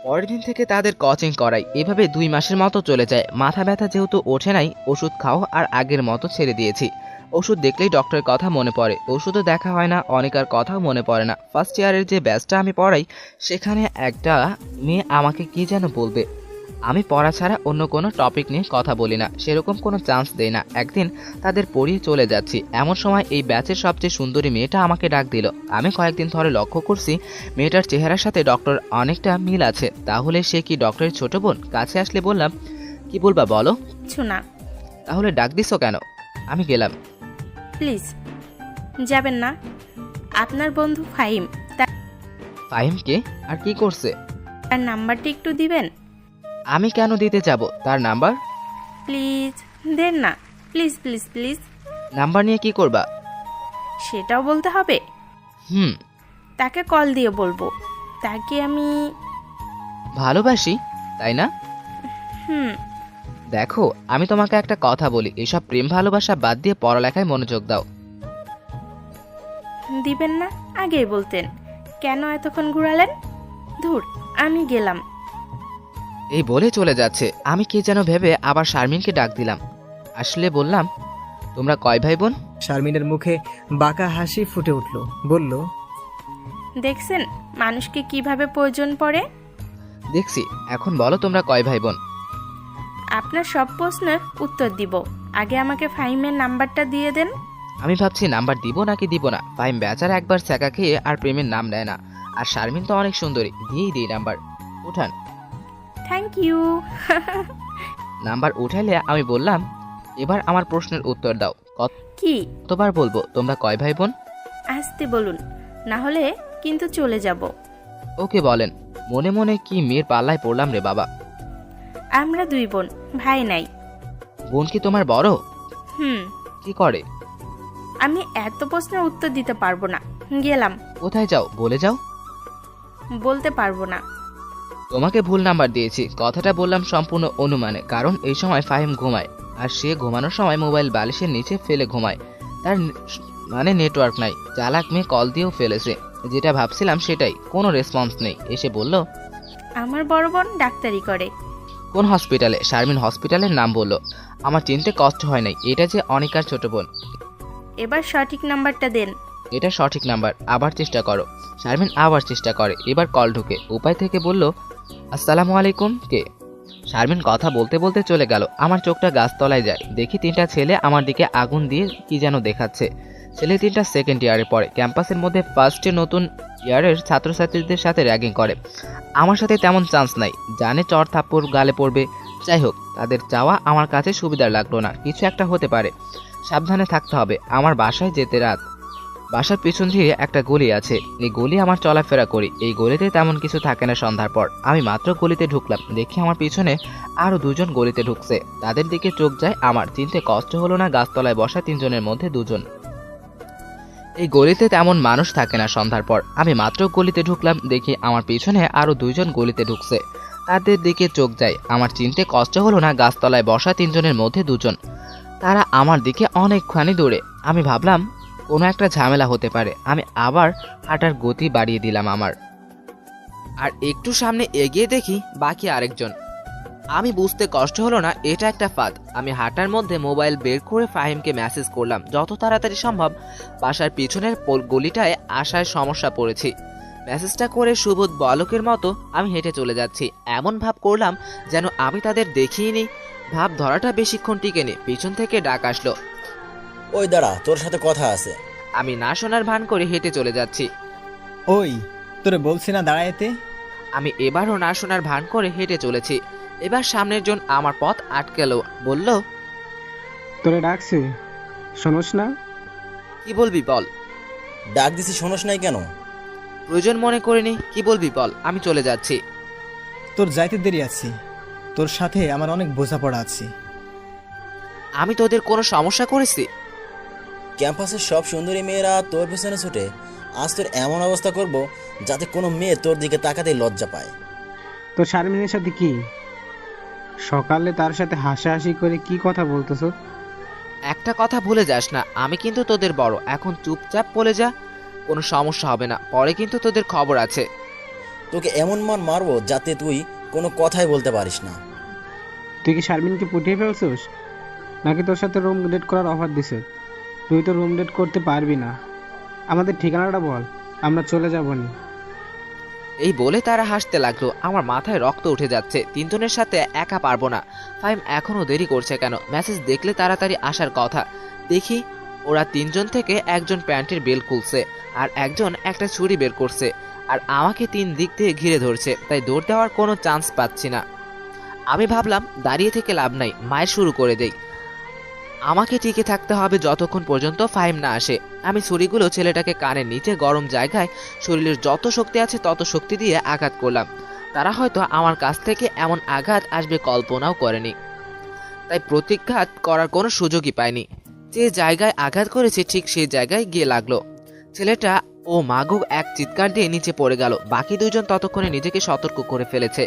পরের দিন থেকে তাদের কোচিং করাই। এভাবে 2 মাসের মতো চলে যায়। মাথা ব্যথা যেহেতু ওঠে নাই, ওষুধ খাও আর আগের মতো ছেড়ে দিয়েছি। ওষুধ দেখলেই ডক্টরের কথা মনে পড়ে, ওষুধও দেখা হয় না, অনেকার কথাও মনে পড়ে না। ফার্স্ট ইয়ারের যে ব্যাচটা আমি পড়াই, সেখানে একটা মেয়ে আমাকে কি যেন বলবে। আমি পড়া ছাড়া অন্য কোনো টপিক নিয়ে কথা বলি না, সেরকম কোনো চান্স দেই না। একদিন তাদের পড়িয়ে চলে যাচ্ছি, এমন সময় এই ব্যাচের সবচেয়ে সুন্দরী মেয়েটা আমাকে ডাক দিল। আমি কয়েকদিন ধরে লক্ষ্য করছি মেয়েটার চেহারার সাথে ডক্টর অনেকটা মিল আছে। তাহলে সে কি ডক্টরের ছোট বোন? কাছে আসলে বললাম, কি বলবা বলো? কিছু না। তাহলে ডাক দিছো কেন? আমি গেলাম। প্লিজ যাবেন না, আপনার বন্ধু ফাহিম, ফাহিমকে? আর কি করছে? তার নাম্বারটা একটু দিবেন? আমি কেন দিতে যাব তার নাম্বার? প্লিজ দেন না, প্লিজ প্লিজ প্লিজ। নাম্বার নিয়ে কি করবা? সেটাও বলতে হবে? তাকে কল দিয়ে বলবো তাকে আমি ভালোবাসি, তাই না? হুম। দেখো, আমি তোমাকে একটা কথা বলি, এসব প্রেম ভালোবাসা বাদ দিয়ে পড়ালেখায় মনোযোগ দাও। দিবেন না? আগেই বলতেন, কেন এতক্ষণ ঘুরালেন? ধুর, আমি গেলাম। এই বলে চলে যাচ্ছে। আমি কি যেন ভেবে আবার শারমিনকে ডাক দিলাম। আসলে বললাম, তোমরা কয় ভাই বোন? শারমিনের মুখে বাঁকা হাসি ফুটে উঠল, বলল, দেখছেন মানুষকে কিভাবে প্রয়োজন পড়ে? দেখছি। এখন বলো তোমরা কয় ভাই বোন? আপনার সব প্রশ্নের উত্তর দিব, আগে আমাকে ফাহিমের নাম্বারটা দিয়ে দেন। আমি ভাবছি নাম্বার দিব নাকি দিব না। ফাহিম বেচারা একবার চাকা খেয়ে আর প্রেমের নাম নেয় না, আর শারমিন তো অনেক সুন্দরী, দিয়েই দিই নাম্বার। উঠান। Thank you. নাম্বার উঠাইলে আমি বললাম, এবার আমার প্রশ্নের উত্তর দাও। কি? কতবার বলবো তোমরা কয় ভাই বোন? আসতে বলুন, না হলে কিন্তু চলে যাব। ওকে বলেন। মনে মনে কি মেয়ের পাল্লায় পড়লাম রে বাবা। আমরা 2 বোন, ভাই নাই। বোন কি তোমার বড়? হুম। কি করে? আমি এত প্রশ্নের উত্তর দিতে পারবো না, গেলাম। কোথায় যাও বলে যাও। বলতে পারবো না। তোমাকে ভুল নাম্বার দিয়েছি, কথাটা বললাম সম্পূর্ণ অনুমানে, কারণ এই সময় ফাহিম ঘুমায়, আর সে ঘুমানোর সময় মোবাইল বালিশের নিচে ফেলে ঘুমায়। তার মানে নেটওয়ার্ক নাই। চালাক মেয়ে কল দিয়েও ফেলেছে। যেটা ভাবছিলাম সেটাই, কোনো রেসপন্স নেই। এসে বলল, আমার বড় বোন ডাক্তারি করে। কোন হসপিটালে? শারমিন হসপিটালের নাম বলল। আমার চিনতে কষ্ট হয় নাই, এটা যে অনিকার ছোট বোন। এবার সঠিক নাম্বারটা দেন। এটা সঠিক নাম্বার, আবার চেষ্টা করো। শারমিন আবার চেষ্টা করে, এবার কল ঢুকে। উপায় থেকে বলল, আসসালামু আলাইকুম। কে? শারমিন কথা বলতে বলতে চলে গেল। আমার চোখটা গাছতলায় যায়, দেখি 3টা ছেলে আমার দিকে আগুন দিয়ে কি যেন দেখাচ্ছে। ছেলে 3টা সেকেন্ড ইয়ারে পড়ে, ক্যাম্পাসের মধ্যে ফার্স্টে নতুন ইয়ারের ছাত্রছাত্রীদের সাথে র্যাগিং করে। আমার সাথে তেমন চান্স নাই, জানে চর থাপ্পড় গালে পড়বে। যাই হোক, তাদের চাওয়া আমার কাছে সুবিধার লাগলো না। কিছু একটা হতে পারে, সাবধানে থাকতে হবে। আমার বাসায় যেতে রাত। বাসার পিছন দিয়ে একটা গলি আছে, এই গলি আমার চলাফেরা করি। এই গলিতে তেমন কিছু থাকে না সন্ধ্যার পর। আমি মাত্র গলিতে ঢুকলাম, দেখি আমার পিছনে আরও 2জন গলিতে ঢুকছে। তাদের দিকে চোখ যায় আমার। চিনতে কষ্ট হলো না, গাছতলায় বসা 3জনের মধ্যে 2জন। এই গলিতে তেমন মানুষ থাকে না সন্ধ্যার পর। আমি মাত্র গলিতে ঢুকলাম, দেখি আমার পিছনে আরও 2জন গলিতে ঢুকছে। তাদের দিকে চোখ যায় আমার। চিনতে কষ্ট হলো না, গাছতলায় বসা 3জনের মধ্যে 2জন। তারা আমার দিকে অনেকখানি দূরে। আমি ভাবলাম কোনো একটা ঝামেলা হতে পারে। আমি আবার হাঁটার গতি বাড়িয়ে দিলাম আমার। আর একটু সামনে এগিয়ে দেখি বাকি আরেকজন। আমি বুঝতে কষ্ট হলো না এটা একটা ফাঁদ। আমি হাঁটার মধ্যে মোবাইল বের করে ফাহিমকে মেসেজ করলাম, যত তাড়াতাড়ি সম্ভব বাসার পিছনের গলিটায় আসার সমস্যা পড়েছি। মেসেজটা করে সুবোধ বালকের মতো আমি হেঁটে চলে যাচ্ছি। এমন ভাব করলাম যেন আমি তাদের দেখিনি। ভাব ধরাটা বেশিক্ষণ টিকেনি, পিছন থেকে ডাক আসলো। ওই দাঁড়া, তোর সাথে কথা আছে। আমি না শোনার ভান করে হেঁটে চলে যাচ্ছি। ওই, তোরে বলছি না দাঁড়াইতে। আমি এবারও না শোনার ভান করে হেঁটে চলেছি। এবার সামনের জন আমার পথ আটকালো, বলল, তোরে ডাকছে, শোনস না? কি বলবি বল। ডাক দিছি, শোনস নাই কেন? প্রয়োজন মনে করিনি, কি বলবি বল, আমি চলে যাচ্ছি। তোর যাইতে দেরি আছে, তোর সাথে আমার অনেক বোঝাপড়া আছে। আমি তোদের কোনো সমস্যা করেছি? ক্যাম্পাসের সব সুন্দরী মেয়েরা তোর পেছনে ছুটে, আজ তোর এমন অবস্থা করব যাতে কোনো মেয়ে তোর দিকে তাকাতে লজ্জা পায়। তোর শারমিনের সাথে কি? সকালে তার সাথে হাসাহাসি করে কি কথা বলতেছ? একটা কথা ভুলে যাস না, আমি কিন্তু তোদের বড়। এখন চুপচাপ বলে যা, কোনো সমস্যা হবে না। পরে কিন্তু তোদের খবর আছে। তোকে এমন মারবো যাতে তুই কোনো কথাই বলতে পারিস না। তুই কি শারমিনকে পটিয়ে ফেলছিস, নাকি তোর সাথে রুম ডেট করার অফার দিছে? তুই তো রুম ডেট করতে পারবি না। আমাদের ঠিকানাটা বল, আমরা চলে যাব না। এই বলে তারা হাসতে লাগলো। আমার মাথায় রক্ত উঠে যাচ্ছে। 3জনের সাথে একা পারবো না। ফাইম এখনো দেরি করছে কেন? মেসেজ দেখলে তাড়াতাড়ি আসার কথা। দেখি ওরা 3জন থেকে একজন প্যান্টের বেল খুলছে, আর একজন একটা ছুরি বের করছে, আর আমাকে 3 দিক থেকে ঘিরে ধরছে। তাই দৌড় দেওয়ার কোনো চান্স পাচ্ছি না। আমি ভাবলাম দাঁড়িয়ে থেকে লাভ নাই, মায়ের শুরু করে দেই। আমাকে টিকে থাকতে হবে যতক্ষণ পর্যন্ত ফাহিম না আসে। আমি ছুরিগুলো ছেলেটাকে কানের নিচে গরম জায়গায় শরীরের যত শক্তি আছে তত শক্তি দিয়ে আঘাত করলাম। তারা হয়তো আমার কাছ থেকে এমন আঘাত আসবে কল্পনাও করেনি, তাই প্রতিঘাত করার কোনো সুযোগই পায়নি। যে জায়গায় আঘাত করেছে ঠিক সেই জায়গায় গিয়ে লাগলো। ছেলেটা ও মাগু এক চিৎকার দিয়ে নিচে পড়ে গেল। বাকি 2জন ততক্ষণে নিজেকে সতর্ক করে ফেলেছে,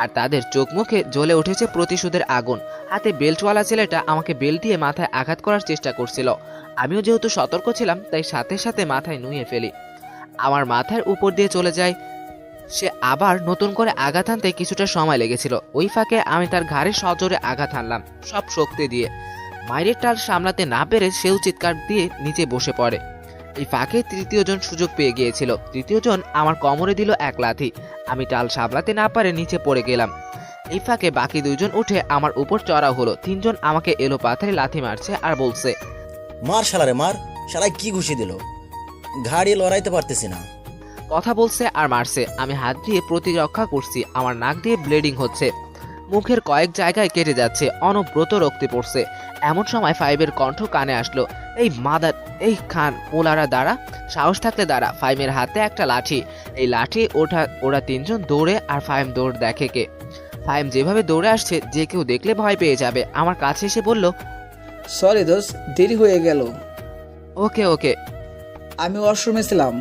আর তাদের চোখ মুখে জ্বলে উঠেছে প্রতিশোধের আগুন। হাতে বেল্টওয়ালা ছেলেটা আমাকে বেল্ট দিয়ে মাথায় আঘাত করার চেষ্টা করছিল। আমিও যেহেতু সতর্ক ছিলাম, তাই সাথে সাথে মাথায় নুয়ে ফেলি। আমার মাথার উপর দিয়ে চলে যায় সে। আবার নতুন করে আঘাত আনতে কিছুটা সময় লেগেছিল। ওই ফাঁকে আমি তার ঘাড়ে সজোরে আঘাত আনলাম, সব শক্তি দিয়ে। মায়ের টাল সামলাতে না পেরে সেও চিৎকার দিয়ে নিচে বসে পড়ে। এই ফাঁকে 3য় জন সুযোগ পেয়ে গিয়েছিল। 3য় জন আমার কোমরে দিল এক লাথি। আমি টাল সামলাতে না পারে নিচে পড়ে গেলাম। এই ফাঁকে বাকি 2জন উঠে আমার উপর চড়াও হলো। 3জন আমাকে এলো পাথারে লাথি মারছে আর বলছে, মার শালারে মার। শালায় কি ঘুষি দিল, ঘাড়ি লড়াইতে পারতেছি না। কথা বলছে আর মারছে। আমি হাত দিয়ে প্রতিরক্ষা করছি। আমার নাক দিয়ে ব্লিডিং হচ্ছে, মুখের কয়েক জায়গায় কেটে যাচ্ছে, অনবরত রক্তে পড়ছে। এমন সময় ফাইভের কণ্ঠ কানে আসলো, এই মাদার, এই খান পোলারা দাঁড়া, সাহস থাকলে দাঁড়া। ফাইমের হাতে একটা লাঠি। এই লাঠি ওরা 3জন দৌড়ে, আর ফাইম দৌড় দেখে কে। ফাইম যেভাবে দৌড়ে আসছে যে কেউ দেখলে ভয় পেয়ে যাবে। আমার কাছে এসে বলল, সরি দোস্ত, দেরি হয়ে গেল। ওকে ওকে। আমি ওয়াশরুমে ছিলাম,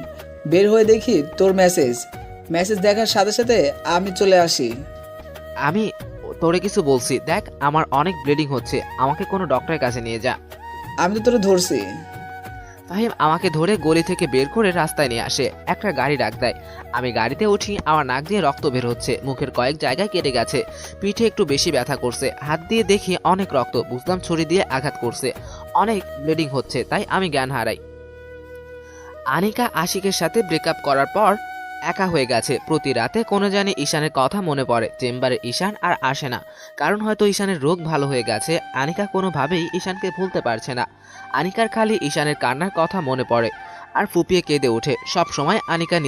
বের হয়ে দেখি তোর মেসেজ দেখার সাথে সাথে আমি চলে আসি। আমি তোরে কিছু বলছি, দেখ আমার অনেক ব্লিডিং হচ্ছে, আমাকে কোনো ডক্টরের কাছে নিয়ে যা। আমি তো তোরে ধরছি। ফাহিম আমাকে ধরে গলি থেকে বের করে রাস্তায় নিয়ে আসে, একটা গাড়ি ডাক দেয়। আমি গাড়িতে উঠি। আমার নাক দিয়ে রক্ত বের হচ্ছে, মুখের কয়েক জায়গায় কেটে গেছে, পিঠে একটু বেশি ব্যথা করছে। হাত দিয়ে দেখি অনেক রক্ত, বুঝলাম ছুরি দিয়ে আঘাত করছে, অনেক ব্লিডিং হচ্ছে, তাই আমি জ্ঞান হারাই। আনিকা আশিকের সাথে ব্রেকআপ করার পর একা হয়ে গেছে। প্রতি রাতে কোনো জানি ঈশানের কথা মনে পড়ে। চেম্বারে ঈশান আর আসে না, কারণ হয়তো ঈশানের রোগ ভালো হয়ে গেছে। আনিকা কোনোভাবেই ঈশানকে ভুলতে পারছে না। আনিকার খালি ঈশানের কান্নার কথা মনে পড়ে আর ফুপিয়ে কেঁদে ওঠে। সব সময় আনিকা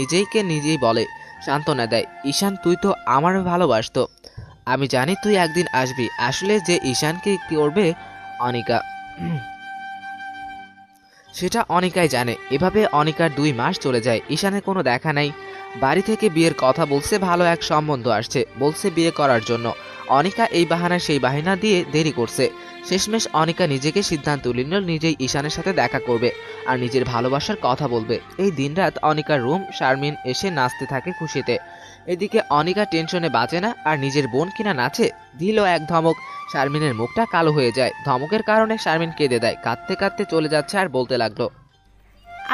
নিজেই বলে, সান্ত্বনা দেয়, ঈশান তুই তো আমারও ভালোবাসতো। আমি জানি তুই একদিন আসবি। আসলে যে ঈশানকে করবে অনিকা, সেটা অনিকাই জানে। এভাবে অনিকার 2 মাস চলে যায়। ঈশানের কোনো দেখা নাই। বাড়ি থেকে বিয়ের কথা বলছে, ভালো এক সম্বন্ধ আসছে, বলছে বিয়ে করার জন্য। অনিকা এই বাহানা সেই বাহানা দিয়ে দেরি করছে। শেষমেশ অনিকা নিজেকে সিদ্ধান্ত নিল নিজেই ঈশানের সাথে দেখা করবে আর নিজের ভালোবাসার কথা বলবে। এই দিনরাত অনিকার রুম শারমিন এসে নাচতে থাকে খুশিতে। এদিকে অনিকা টেনশনে বাঁচে না, আর নিজের বোন কিনা নাচে। দিল এক ধমক, শারমিনের মুখটা কালো হয়ে যায়। ধমকের কারণে শারমিন কেঁদে দেয়। কাঁদতে কাঁদতে চলে যাচ্ছে আর বলতে লাগলো,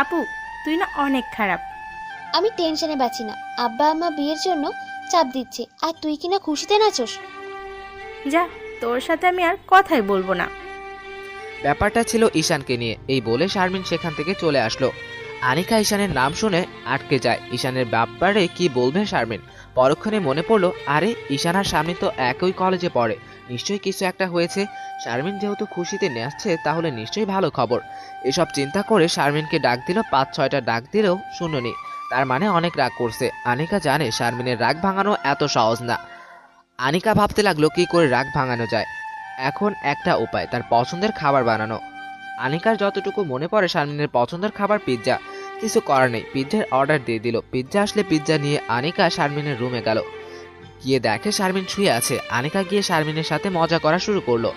আপু তুই না অনেক খারাপ। আমি টেনশনে বাঁচি না। আব্বা আম্মা বিয়ের জন্য চাপ দিচ্ছে, আর তুই কিনা খুশিতে নাচোস। যা, তোর সাথে আমি আর কথাই বলবো না। ব্যাপারটা ছিল ঈশানকে নিয়ে। এই বলে শারমিন সেখান থেকে চলে আসলো। আনিকা ঈশানের নাম শুনে আটকে যায়। ঈশানের ব্যাপারে কি বলবে শারমিন? পরক্ষণে মনে পড়লো, আরে ঈশান আর শারমিন তো একই কলেজে পড়ে, নিশ্চয়ই কিছু একটা হয়েছে। শারমিন যেহেতু খুশিতে নাচছে, তাহলে নিশ্চয়ই ভালো খবর। এসব চিন্তা করে শারমিনকে ডাক দিল। 5-6টা ডাক দিলেও শুনুনি, তার মানে অনেক রাগ করছে। আনিকা জানে শারমিনের রাগ ভাঙানো এত সহজ না। আনিকা ভাবতে লাগলো কি করে রাগ ভাঙানো যায়। এখন একটা উপায়, তার পছন্দের খাবার বানানো। আনিকার যতটুকু মনে পড়ে শারমিনের পছন্দের খাবার পিৎজা। কিছু করার নেই, পিৎজার অর্ডার দিয়ে দিল। পিৎজা আসলে পিৎজা নিয়ে আনিকা শারমিনের রুমে গেল। গিয়ে দেখে শারমিন শুয়ে আছে। আনিকা গিয়ে শারমিনের সাথে মজা করা শুরু করলো।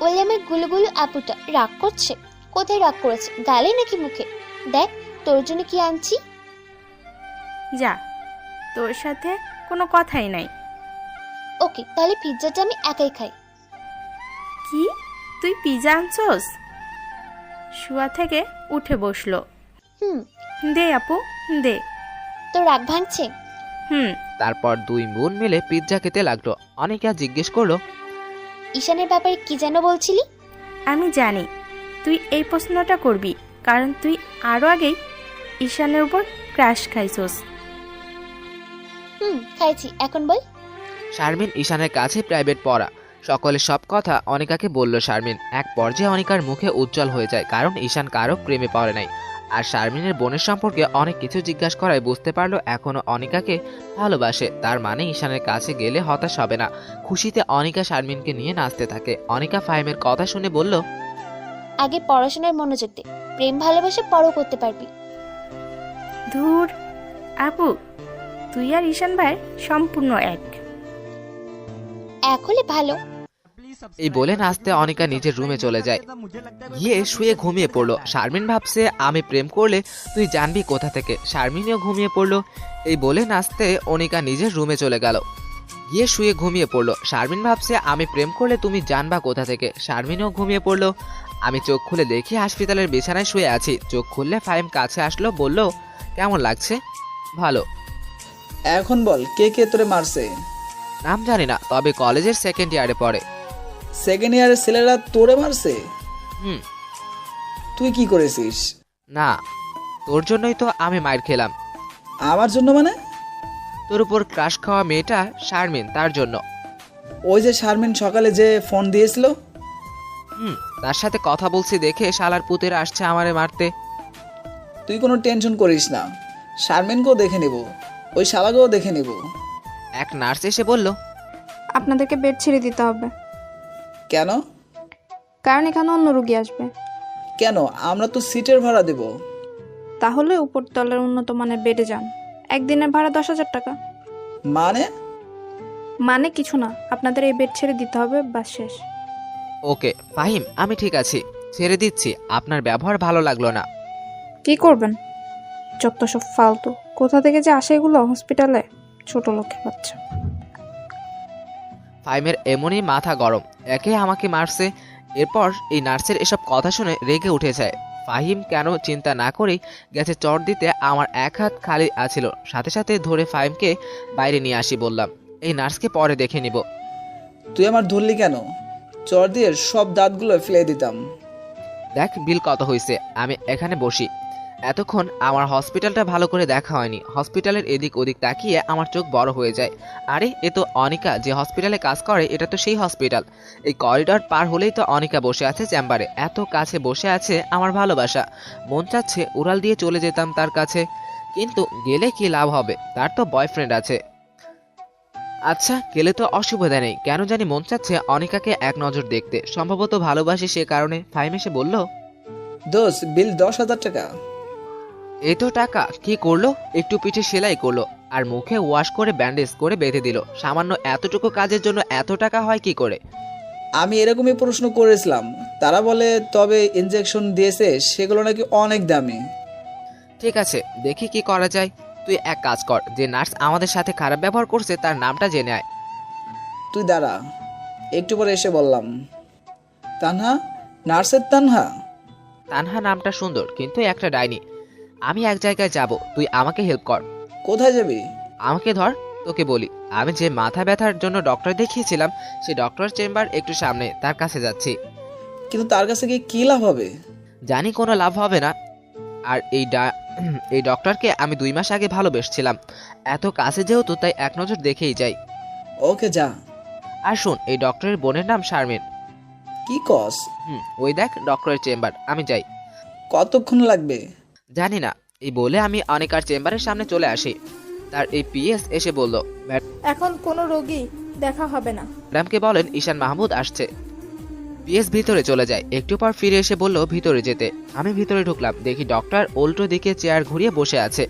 ওই আমার গুলুগুলু আপুটা রাগ করছে। কোথায় রাগ করেছে, গালে নাকি মুখে? দেখ তোর জন্য কি আনছি। যা, তোর সাথে কোনো কথাই নাই। ওকে, তাহলে পিৎজাটা আমি একাই খাই। কি, তুই পিৎজা আনছস? শুয়া থেকে উঠে বসলো। হুম। দে আপু দে। তোর রাগ ভাঙছে? হুম। তারপর 2 বোন মিলে পিৎজা খেতে লাগলো। অনিকা জিজ্ঞেস করলো, ঈশানের ব্যাপারে কি যেন বলছিলি? আমি জানি তুই এই প্রশ্নটা করবি, কারণ তুই আরও আগেই ঈশানের উপর ক্রাশ খাইছস। খাইছি, এখন বল। শারমিন ঈশানের কাছে প্রাইভেট পড়া। সকলে সব কথা অনিকাকে বলল শারমিন। এক পর্যায়ে অনিকার মুখে উজ্জ্বল হয়ে যায়, কারণ ঈশান কারো প্রেমে পড়ে নাই। আর শারমিনের বোনের সম্পর্কে অনেক কিছু জিজ্ঞাসা করায় বুঝতে পারলো এখনো অনিকাকে ভালোবাসে। তার মানে ঈশানের কাছে গেলে হতাশ হবে না। খুশিতে অনিকা শারমিনকে নিয়ে নাচতে থাকে। অনিকা ফাহিমের কথা শুনে বলল, আগে পড়াশোনায় মনোযোগ দে, প্রেম ভালোবাসা পরও করতে পারবি। ধুর আপু, তুই আর ঈশান ভাই সম্পূর্ণ এক হলে ভালো। এই বলে নাচতে অনিকা নিজের রুমে চলে যায়। গিয়ে শুয়ে ঘুমিয়ে পড়লো। শারমিন ভাবছে আমি প্রেম করলে তুই জানবি কোথা থেকে। শারমিনও ঘুমিয়ে পড়লো। এই বলে নাচতে অনিকা নিজের রুমে চলে গেল। গিয়ে শুয়ে ঘুমিয়ে পড়লো। শারমিন ভাবছে আমি প্রেম করলে তুমি জানবা কোথা থেকে। শারমিনও ঘুমিয়ে পড়লো। আমি চোখ খুলে দেখি হাসপাতালের বিছানায় শুয়ে আছি। চোখ খুললে ফাহিম কাছে আসলো, বলল, কেমন লাগছে? ভালো। এখন বল, কে কে তোরে মারছে? নাম জানি না, তবে কলেজের 2nd ইয়ারে পড়ে। 2nd ইয়ারের ছেলেরা তোরে মারছে? হুম। তুই কি করেছিস? না, তোর জন্যই তো আমি মার খেলাম। আমার জন্য মানে? তোর উপর ক্রাশ খাওয়া মেয়েটা শারমিন, তার জন্য। ওই যে শারমিন সকালে যে ফোন দিয়েছিল? তার সাথে কথা বলছি দেখে শালার পুতেরা আসছে আমারে মারতে। তুই কোনো টেনশন করিস না, শারমিনকেও দেখে নেব, ওই শালাকেও দেখে নেব। এক নার্স এসে বলল, আপনাদেরকে বেড ছেড়ে দিতে হবে। কেন? কারণ এখানে অন্য রোগী আসবে। কেন? আমরা তো সিটের ভাড়া দেব। তাহলে উপরতলার উন্নত মানের বেডে যান। একদিনের ভাড়া 10,000 টাকা। মানে কিছু না, আপনাদের এই বেড ছেড়ে দিতে হবে, বাস শেষ। ওকে ফাহিম, আমি ঠিক আছি, ছেড়ে দিচ্ছি। আপনার ব্যবহার ভালো লাগলো না। কি করবেন? যত সব ফালতু, কোথা থেকে যে আসে এগুলো হসপিটালে, ছোট লোকের বাচ্চা। ফাহিমের এমনই মাথা গরম, একে আমাকে মারছে। এরপর এই নার্সের এসব কথা শুনে রেগে উঠে যায়। ফাহিম কেন চিন্তা না করেই গেছে চট দিতে। আমার এক হাত খালি আছিল, সাথে সাথে ধরে ফাহিমকে বাইরে নিয়ে আসি। বললাম, এই নার্সকে পরে দেখে নিব। তুই আমার ধরলি কেন? চর দিয়ে সব দাঁতগুলো ফেলে দিতাম। দেখ বিল কত হয়েছে, আমি এখানে বসি। এতক্ষণ আমার হসপিটালটা ভালো করে দেখা হয়নি। হসপিটালের এদিক ওদিক তাকিয়ে আমার চোখ বড় হয়ে যায়। আরে এ তো অনিকা, যে হসপিটালে কাজ করে এটা তো সেই হসপিটাল। এই করিডর পার হলেই তো অনিকা বসে আছে চেম্বারে। এত কাছে বসে আছে আমার ভালোবাসা। মন চাচ্ছে উড়াল দিয়ে চলে যেতাম তার কাছে, কিন্তু গেলে কি লাভ হবে, তার তো বয়ফ্রেন্ড আছে। আচ্ছা গেলে তো অসুবিধা নেই, কেন জানি মন চাচ্ছে অনিকাকে এক নজর দেখতে। সম্ভবত ভালোবাসি সে কারণে। ফাহিম এসে বলল, দোস্ত বিল 10,000 টাকা। এই তো টাকা। কি করলো? একটু পিঠে সেলাই করলো আর মুখে ওয়াশ করে ব্যান্ডেজ করে বেঁধে দিল। সামান্য এতটুকু কাজের জন্য এত টাকা হয় কি করে? আমি এরকমই প্রশ্ন করেছিলাম, তারা বলে তবে ইনজেকশন দিয়েছে সেগুলো নাকি অনেক দামি। ঠিক আছে, দেখি কি করা যায়। তুই এক কাজ কর, যে নার্স আমাদের সাথে খারাপ ব্যবহার করছে তার নামটা জেনে আয়। তুই দাঁড়া, একটু পরে এসে বললাম। তানহা? নার্সের তানহা? তানহা নামটা সুন্দর, কিন্তু একটা ডাইনি। আমি এক জায়গায় যাব, তুই আমাকে হেল্প কর। কোথায় যাবি? আমাকে ধর, তোকে বলি। আমি যে মাথা ব্যথার জন্য ডক্টর দেখিয়েছিলাম সেই ডক্টর চেম্বার একটু সামনে, তার কাছে যাচ্ছি। কিন্তু তার কাছে গিয়ে কি লাভ হবে? জানি কোনো লাভ হবে না। আর এই ডক্টরকে আমি 2 মাস আগে ভালোবেসেছিলাম। এত কাছে যেহেতু তাই এক নজর দেখেই যাই। ওকে যা। আর শোন, এই ডক্টরের বোনের নাম শারমিন। কি কস? ওই দেখ ডক্টরের চেম্বার, আমি যাই। কতক্ষণ লাগবে? জানি না। এই বলে আমি অনিকার চেম্বারের সামনে চলে আসি। তার এই পিএস এসে বলল, এখন কোনো রোগী দেখা হবে না। ম্যাডামকে বলেন ঈশান মাহমুদ আসছে। পিএস ভিতরে চলে যায়। একটু পর ফিরে এসে বলল ভিতরে যেতে। আমি ভিতরে ঢুকলাম, দেখি ডক্টর উল্টো দিকে চেয়ার ঘুরিয়ে বসে আছে।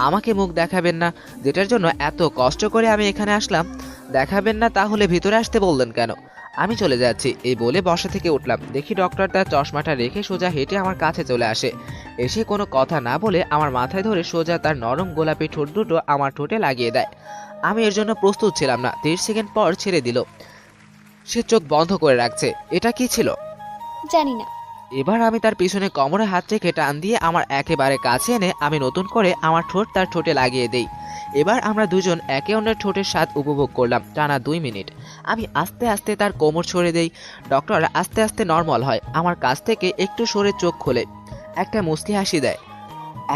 আমাকে মুখ দেখাবেন না, যেটার জন্য এত কষ্ট করে আমি এখানে আসলাম। দেখাবেন না তাহলে ভিতরে আসতে বললেন কেন? আমি চলে যাচ্ছি, এই বলে বসা থেকে উঠলাম। দেখি ডক্টর তার চশমাটা রেখে সোজা হেঁটে আমার কাছে চলে আসে। এসে কোনো কথা না বলে আমার মাথায় ধরে সোজা তার নরম গোলাপি ঠোঁট দুটো আমার ঠোঁটে লাগিয়ে দেয়। আমি এর জন্য প্রস্তুত ছিলাম না। 30 সেকেন্ড পর ছেড়ে দিল। সে চোখ বন্ধ করে রাখছে। এটা কি ছিল জানি না। এবার আমি তার পিছনে কোমরে হাত রেখে টান দিয়ে আমার একেবারে কাছে এনে আমি নতুন করে আমার ঠোঁট তার ঠোঁটে লাগিয়ে দেই। এবার আমরা দুজন একে অন্যের ঠোঁটের স্বাদ উপভোগ করলাম টানা 2 মিনিট। আমি আস্তে আস্তে তার কোমর ছড়ে দেই। ডক্টর আস্তে আস্তে নর্মাল হয়, আমার কাছ থেকে একটু সরে চোখ খোলে, একটা মুচকি হাসি দেয়।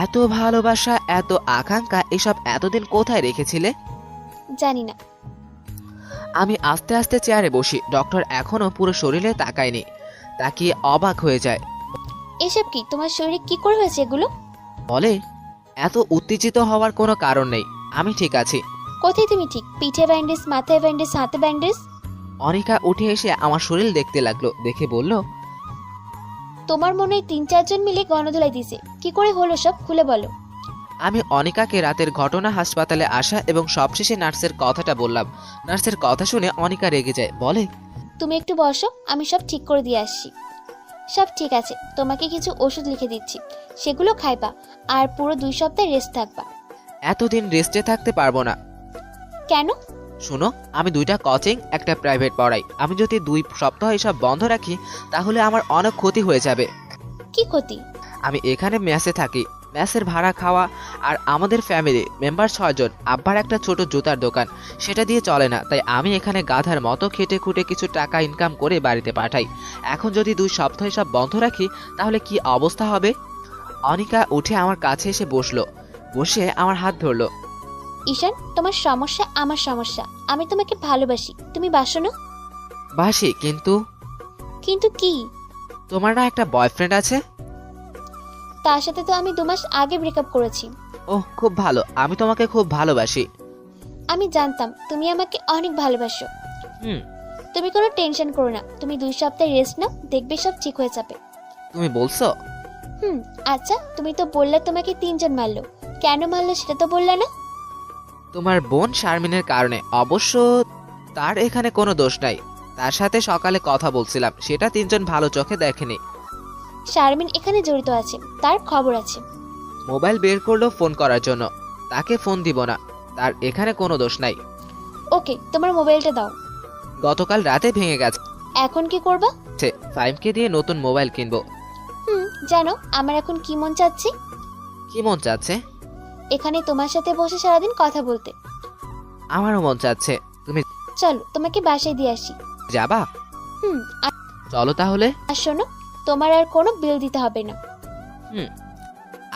এত ভালোবাসা, এত আকাঙ্ক্ষা, এসব এতদিন কোথায় রেখেছিলে? জানি না। আমি আস্তে আস্তে চেয়ারে বসি। ডক্টর এখনো পুরো শরীরে তাকায়নি, তাকিয়ে অবাক হয়ে যায়। এসব কি? তোমার শরীরে কি করে হয়েছে এগুলো? বলে, এত উত্তেজিত হওয়ার কোনো কারণ নেই, আমি ঠিক আছি। কোথায় তুমি ঠিক? পিঠে ব্যান্ডেজ, মাথায় ব্যান্ডেজ, হাতে ব্যান্ডেজ। অনিকা উঠে এসে আমার শরীর দেখতে লাগলো, দেখে বলল, তোমার মনে হয় 3-4 জন মিলে গণধোলাই দিছে। কি করে হলো সব, খুলে বলো। আমি অনিকাকে রাতের ঘটনা, হাসপাতালে আসা এবং সবশেষে নার্সের কথাটা বললাম। নার্সের কথা শুনে অনিকা রেগে যায়, বলে, তুমি একটু বসো, আমি সব ঠিক করে দিয়ে আসছি। সব ঠিক আছে, তোমাকে কিছু ওষুধ লিখে দিচ্ছি, সেগুলো খাইবা আর পুরো 2 সপ্তাহ রেস্ট থাকবা। এতদিন রেস্টে থাকতে পারবো না। কেন? শুনো, আমি 2টা কোচিং, একটা প্রাইভেট পড়াই। আমি যদি 2 সপ্তাহ এসব বন্ধ রাখি তাহলে আমার অনেক ক্ষতি হয়ে যাবে। কি ক্ষতি? আমি এখানে মেসে থাকি, মেসের ভাড়া, খাওয়া, আর আমাদের ফ্যামিলি মেম্বার 6 জন। আব্বার একটা ছোট জুতার দোকান, সেটা দিয়ে চলে না। তাই আমি এখানে গাধার মতো খেটে খুঁটে কিছু টাকা ইনকাম করে বাড়িতে পাঠাই। এখন যদি 2 সপ্তাহ সব বন্ধ রাখি তাহলে কি অবস্থা হবে? অনিকা উঠে আমার কাছে এসে বসলো, বসে আমার হাত ধরলো। ঈশান, তোমার সমস্যা আমার সমস্যা। আমি তোমাকে ভালোবাসি, তুমি বাসো না? বাসি, কিন্তু কিন্তু কি? তোমার না একটা বয়ফ্রেন্ড আছে? তার সাথে তো আমি 2 মাস আগে ব্রেকআপ করেছি। ওহ, খুব ভালো। আমি তোমাকে খুব ভালোবাসি। আমি জানতাম তুমি আমাকে অনেক ভালোবাসো। হুম। তুমি কোনো টেনশন করো না, তুমি 2 সপ্তাহ রেস্ট নাও, দেখবে সব ঠিক হয়ে যাবে। তুমি বলছো? আচ্ছা, তুমি তো বললে তোমাকে 3 জন মারলো, কেন মারলো সেটা তো বললে না। তোমার বোন শারমিনের কারণে। অবশ্য তার এখানে কোনো দোষ নাই। তার সাথে সকালে কথা বলছিলাম, সেটা 3 জন ভালো চোখে দেখেনি। শারমিন এখানে জড়িত আছে, তার খবর আছে। মোবাইল বের করলো ফোন করার জন্য, তাকে ফোন দিব না, তার এখানে কোনো দোষ নাই। ওকে, তোমার মোবাইলটা দাও। গতকাল রাতে ভেঙে গেছে। এখন কি করবা? ফাইমকে দিয়ে নতুন মোবাইল কিনবো। জানো আমার এখন কি মন চাচ্ছে? কি মন চাচ্ছে? এখানে তোমার সাথে বসে সারাদিন কথা বলতে। আমারও মন চাচ্ছে। তুমি চলো তোমাকে বাসায় দিয়ে আসি। যাবা? চলো তাহলে। আর শোনো, তোমার আর কোনো বিল দিতে হবে না।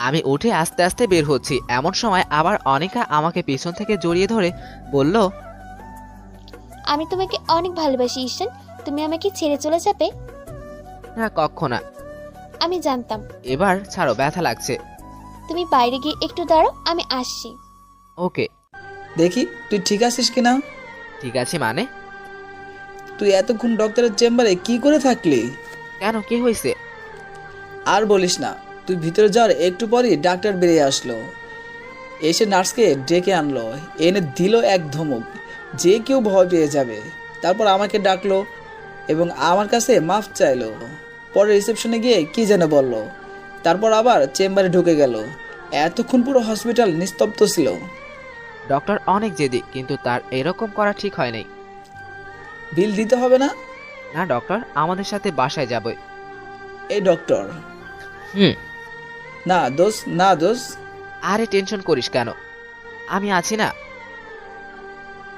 আমি উঠে আস্তে আস্তে বের হচ্ছি, এমন সময় আবার অনিকা আমাকে পিছন থেকে জড়িয়ে ধরে বলল, আমি তোমাকে অনেক ভালোবাসি ঈশান, তুমি আমাকে ছেড়ে চলে যাবে? না কক্ষণা। আমি জানতাম। এবার ছাড়ো, ব্যথা লাগছে। তুমি বাইরে গিয়ে একটু দাঁড়াও, আমি আসছি। ওকে। দেখি তুই ঠিক আছিস কিনা। ঠিক আছে মানে? তুই এতক্ষণ ডক্টরের চেম্বারে কি করে থাকলি? কেন, কি হয়েছে? আর বলিস না, তুই ভিতরে যাওয়ার একটু পরই ডাক্তার বেরিয়ে আসলো, এসে নার্সকে ডেকে আনলো, এনে দিল এক ধমক, যে কেউ ভয় পেয়ে যাবে। তারপর আমাকে ডাকলো এবং আমার কাছে মাফ চাইলো। পরে রিসেপশনে গিয়ে কি যেন বলল, তারপর আবার চেম্বারে ঢুকে গেল। এতক্ষণ পুরো হসপিটাল নিস্তব্ধ ছিল। ডক্টর অনেক জেদি, কিন্তু তার এরকম করা ঠিক হয় নাই। বিল দিতে হবে না? না ডক্টর, আমাদের সাথে বাসায় যাবে। এই ডক্টর। হুম। না দোষ, না দোষ। আরে টেনশন করিস কেন, আমি আছি না।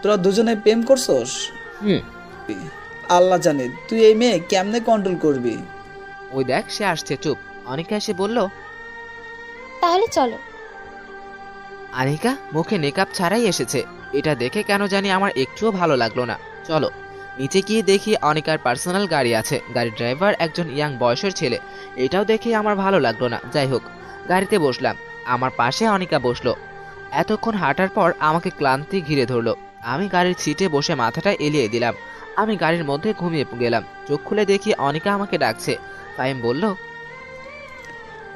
তোরা দুজনে প্রেম করছস? হুম। আল্লাহ জানে তুই এই মেয়ে কেমনে কন্ট্রোল করবি। ওই দেখ সে আসছে, চুপ। অনিকা এসে বলল, তাহলে চলো। আনিকা মুখে মেকআপ ছাড়াই এসেছে, এটা দেখে কেন জানি আমার একটুও ভালো লাগলো না। চলো নিচে গিয়ে দেখি অনিকার পার্সোনাল গাড়ি আছে, গাড়ির ড্রাইভার একজন ইয়াং বয়সের ছেলে। এটাও দেখে আমার ভালো লাগলো না। যাই হোক, গাড়িতে বসলাম, আমার পাশে অনিকা বসলো। এতক্ষণ হাঁটার পর আমাকে ক্লান্তি ঘিরে ধরলো। আমি গাড়ির সিটে বসে মাথাটা এলিয়ে দিলাম। আমি গাড়ির মধ্যে ঘুমিয়ে গেলাম। চোখ খুলে দেখি অনিকা আমাকে ডাকছে। ফাহিম বলল,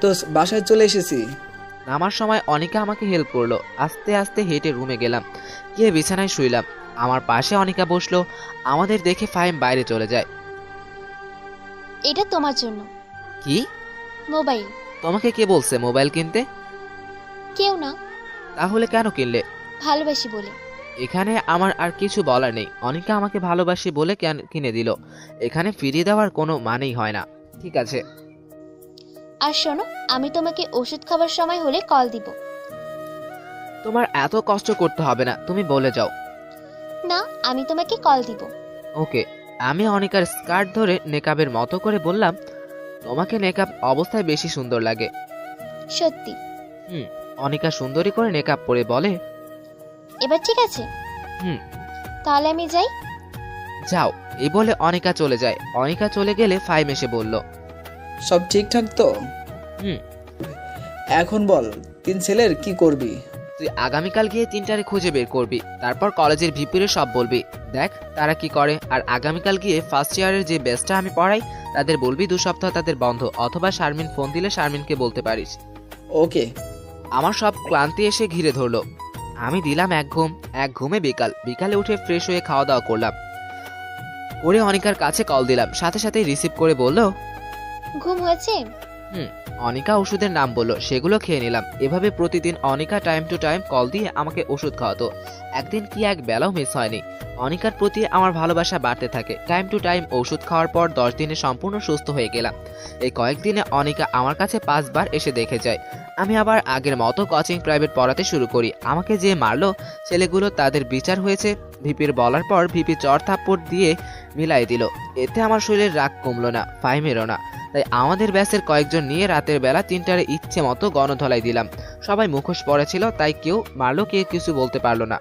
তো বাসায় চলে এসেছি। নামার সময় অনিকা আমাকে হেল্প করলো। আস্তে আস্তে হেঁটে রুমে গেলাম, গিয়ে বিছানায় শুইলাম। আমার পাশে অনিকা বসলো। আমাদের দেখে ফাহিম বাইরে চলে যায়। এটা তোমার জন্য। কি? মোবাইল। তোমাকে কে বলছে মোবাইল কিনতে? কেউ না। তাহলে কেন কিনলে? ভালোবাসি বলে। এখানে আমার আর কিছু বলার নেই। অনিকা আমাকে ভালোবাসি বলে কেন কিনে দিল, এখানে ফিরিয়ে দেওয়ার কোনো মানেই হয় না। ঠিক আছে। আর শোনো, আমি তোমাকে ওষুধ খাবার সময় হলে কল দিব। তোমার এত কষ্ট করতে হবে না, তুমি বলে যাও। না, আমি তোমাকে কল দিব। ওকে। আমি অনিকার স্কার্ট ধরে নেকাবের মতো করে বললাম, তোমাকে নেকাব অবস্থায় বেশি সুন্দর লাগে। সত্যি? অনিকা সুন্দরী করে নেকাব পরে বলে, এবার ঠিক আছে? হুম। তাহলে আমি যাই। যাও। এই বলে অনিকা চলে যায়। অনিকা চলে গেলে ফাহিম এসে বলল, সব ঠিকঠাক তো? হুম। এখন বল, 3 ছেলের কি করবি? তুই আগামীকাল গিয়ে 3টারে খুঁজে বের করবি, তারপর কলেজের ভিপিরে সব বলবি, দেখ তারা কি করে। আর আগামীকাল গিয়ে ফার্স্ট ইয়ারের যে ব্যাচটা আমি পড়াই তাদের বলবি 2 সপ্তাহ তাদের বন্ধ, অথবা শারমিন ফোন দিলে শারমিনকে বলতে পারিস। ওকে। আমার সব ক্লান্তি এসে ঘিরে ধরলো। আমি দিলাম এক ঘুমে বিকালে উঠে ফ্রেশ হয়ে খাওয়া দাওয়া করলাম, করে অনিকার কাছে কল দিলাম। সাথে সাথে রিসিভ করে বলল, ঘুম হয়েছে? অনিকা ওষুধের নাম বলল, সেগুলো খেয়ে নিলাম। এভাবে প্রতিদিন Anika time to time call দিয়ে আমাকে ওষুধ খাওয়াতো। একদিন কি এক বেলাও মিস হয়নি। অনিকার প্রতি আমার ভালোবাসা বাড়তে থাকে। টাইম টু টাইম ওষুধ খাওয়ার পর 10 দিনে সম্পূর্ণ সুস্থ হয়ে গেলাম। এই কয়েকদিনে অনিকা আমার কাছে 5 বার এসে দেখে যায়। আমি আবার আগের মতো কোচিং প্রাইভেট পড়াতে শুরু করি। আমাকে যে মারলো ছেলেগুলো তাদের বিচার হয়েছে। ভিপির বলার পর ভিপি চড় থাপ্পড় দিয়ে মিলাই দিল। এতে আমার শরীরের রাগ কমলো না, ফাহিমেরও না। তাই আমাদের ব্যাচের কয়েকজন নিয়ে রাতের বেলা 3টারে ইচ্ছে মতো গণধলাই দিলাম। সবাই মুখোশ পড়েছিল, তাই কেউ মারলো কেউ কিছু বলতে পারলো না।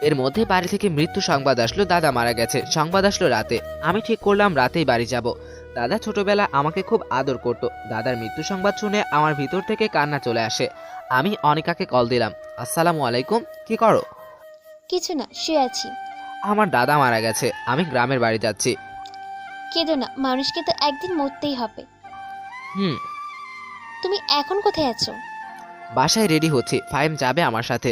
এর মধ্যে বাড়ি থেকে মৃত্যু সংবাদ আসলো, দাদা মারা গেছে। সংবাদ আসলো রাতে। আমি ঠিক করলাম রাতেই বাড়ি যাব। দাদা ছোটবেলা আমাকে খুব আদর করত। দাদার মৃত্যু সংবাদ শুনে আমার ভিতর থেকে কান্না চলে আসে। আমি অনিকাকে কল দিলাম, আসসালামু আলাইকুম, কি করো? কিছু না, শুয়ে আছি। আমার দাদা মারা গেছে, আমি গ্রামের বাড়ি যাচ্ছি। কেঁদো না, মানুষকে তো একদিন মরতেই হবে। তুমি এখন কোথায় আছো? বাসায় রেডি হচ্ছি, ফাহিম যাবে আমার সাথে।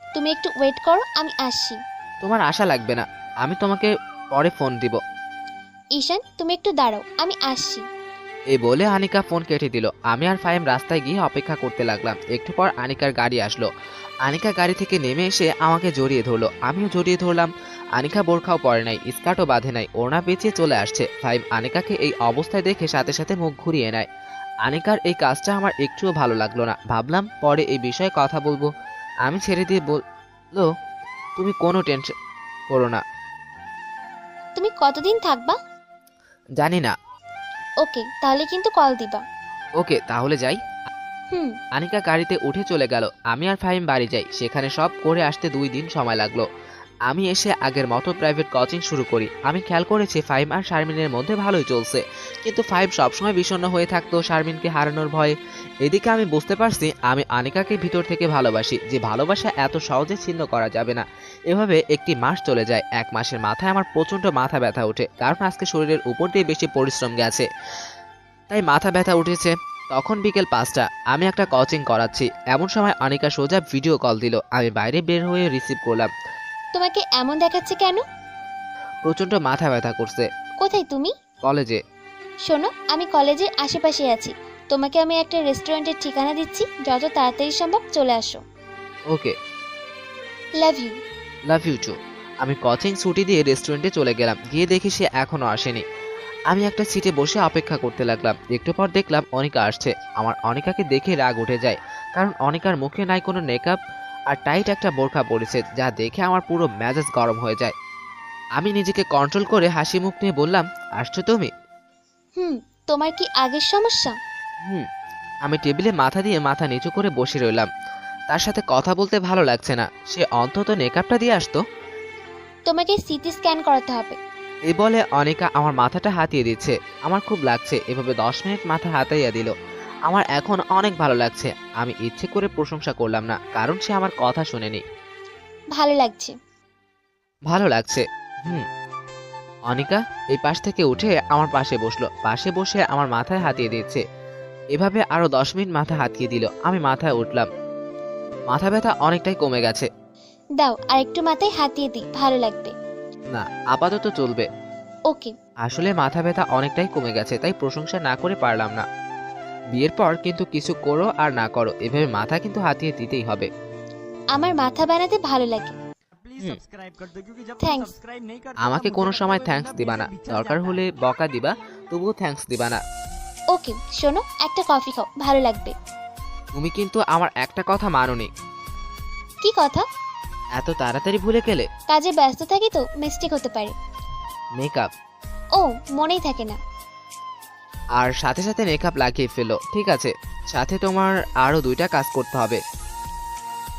তুমি একটু ওয়েট করো, আমি আসছি। তোমার আশা লাগবে না, আমি তোমাকে পরে ফোন দিব। ঈশান, তুমি একটু দাঁড়াও, আমি আসছি। এই বলে আনিকা ফোন কেটে দিল। আমি আর ফাহিম রাস্তায় গিয়ে অপেক্ষা করতে লাগলাম। একটু পর আনিকার গাড়ি আসলো। আনিকা গাড়ি থেকে নেমে এসে আমাকে জড়িয়ে ধরলো, আমিও জড়িয়ে ধরলাম। আনিকা বোরখাও পরে নাই, স্কার্টও বাঁধে নাই, ওড়না পেঁচিয়ে চলে আসছে। ফাহিম আনিকাকে এই অবস্থায় দেখে সাথে সাথে মুখ ঘুরিয়ে নেয়। আনিকার এই কাজটা আমার একটুও ভালো লাগলো না। ভাবলাম পরে এই বিষয়ে কথা বলবো। আমি ছেড়ে দিয়ে বললো, তুমি কোনো টেনশন করো না। তুমি কতদিন থাকবা? জানি না। ওকে, তাহলে কিন্তু কল দিবা। ওকে, তাহলে যাই। হুম। আনিকা গাড়িতে উঠে চলে গেল। আমি আর ফাহিম বাড়ি যাই। সেখানে সব করে আসতে 2 দিন সময় লাগলো। আমি এসে আগের মতো প্রাইভেট কোচিং শুরু করি। আমি খেয়াল করেছি ফাহিম আর শারমিনের মধ্যে ভালোই চলছে, কিন্তু ফাহিম সবসময় বিষণ্ণ হয়ে থাকতো শারমিনকে হারানোর ভয়ে। এদিকে আমি বুঝতে পারছি আমি আনিকাকে ভিতর থেকে ভালোবাসি, যে ভালোবাসা এত সহজে ছিন্ন করা যাবে না। এভাবে একটি মাস চলে যায়। 1 মাসের মাথায় আমার প্রচণ্ড মাথা ব্যথা ওঠে, কারণ আজকে শরীরের উপর দিয়ে বেশি পরিশ্রম গেছে, তাই মাথা ব্যথা উঠেছে। তখন বিকেল 5টা, আমি একটা কোচিং করাচ্ছি। এমন সময় আনিকা সোজা ভিডিও কল দিল। আমি বাইরে বের হয়ে রিসিভ করলাম। তোমাকে এমন দেখাচ্ছে কেন? প্রচণ্ড মাথা ব্যথা করছে। কোথায় তুমি? কলেজে। শোনো, আমি কলেজের আশেপাশে আছি। তোমাকে আমি একটা রেস্টুরেন্টের ঠিকানা দিচ্ছি, যত তাড়াতাড়ি সম্ভব চলে আসো। Okay, love you. Love you too. আমি কোচিং ছুটি দিয়ে রেস্টুরেন্টে চলে গেলাম। গিয়ে দেখি সে এখনো আসেনি। আমি একটা সিটে বসে অপেক্ষা করতে লাগলাম। একটু পর দেখলাম অনিকা আসছে। আমার অনিকাকে দেখে রাগ উঠে যায়, কারণ অনিকার মুখে নাই কোনো মেকআপ আর টাইট একটা বোরখা পরেছে, যা দেখে আমার পুরো মেজাজ গরম হয়ে যায়। আমি নিজেকে কন্ট্রোল করে হাসি মুখ নিয়ে বললাম, আসছো তুমি? তোমার কি আগের সমস্যা? হুম। আমি টেবিলে মাথা দিয়ে মাথা নিচু করে বসে রইলাম। তার সাথে কথা বলতে ভালো লাগছে না। সে অন্তত মেকআপটা দিয়ে আসতো। তোমাকে সিটি স্ক্যান করাতে হবে। এই বলে অনিকা আমার মাথাটা হাতিয়ে দিচ্ছে। আমার খুব লাগছে। এভাবে 10 মিনিট মাথা হাতাইয়া দিল। আমার এখন অনেক ভালো লাগছে। আমি ইচ্ছে করে প্রশংসা করলাম না, কারণ সে আমার কথা শুনেনি। ভালো লাগছে। ভালো লাগছে। অনিকা এই পাশ থেকে উঠে আমার পাশে বসলো। পাশে বসে আমার মাথায় হাতিয়ে দিচ্ছে। এভাবে আরো 10 মিনিট মাথা হাতিয়ে দিল। আমি মাথায় উঠলাম। মাথা ব্যথা অনেকটাই কমে গেছে। দাও আর একটু মাথায় হাতিয়ে দিই, ভালো লাগবে। না, আপাতত চলবে। ওকে। আসলে মাথা ব্যথা অনেকটাই কমে গেছে, তাই প্রশংসা না করে পারলাম না। বিয়ের পর কিন্তু কিছু করো আর না করো, এভাবে মাথা কিন্তু হাতিয়ে দিতেই হবে। আমার মাথা বানাতে ভালো লাগে। থ্যাঙ্কস। আমাকে কোনো সময় থ্যাঙ্কস দিবা না। দরকার হলে বকা দিবা, তবুও থ্যাঙ্কস দিবা না। ওকে। শোনো, একটা কফি খাও, ভালো লাগবে। তুমি কিন্তু আমার একটা কথা মানোনি। কি কথা? এত তাড়াতাড়ি ভুলে গেলে? কাজে ব্যস্ত থাকি তো, মিস্টেক হতে পারে। মেকআপ। ও, মনেই থাকে না। আর সাথে সাথে মেকআপ লাগিয়ে ফেলো। ঠিক আছে, সাথে তোমার আরো 2টা কাজ করতে হবে।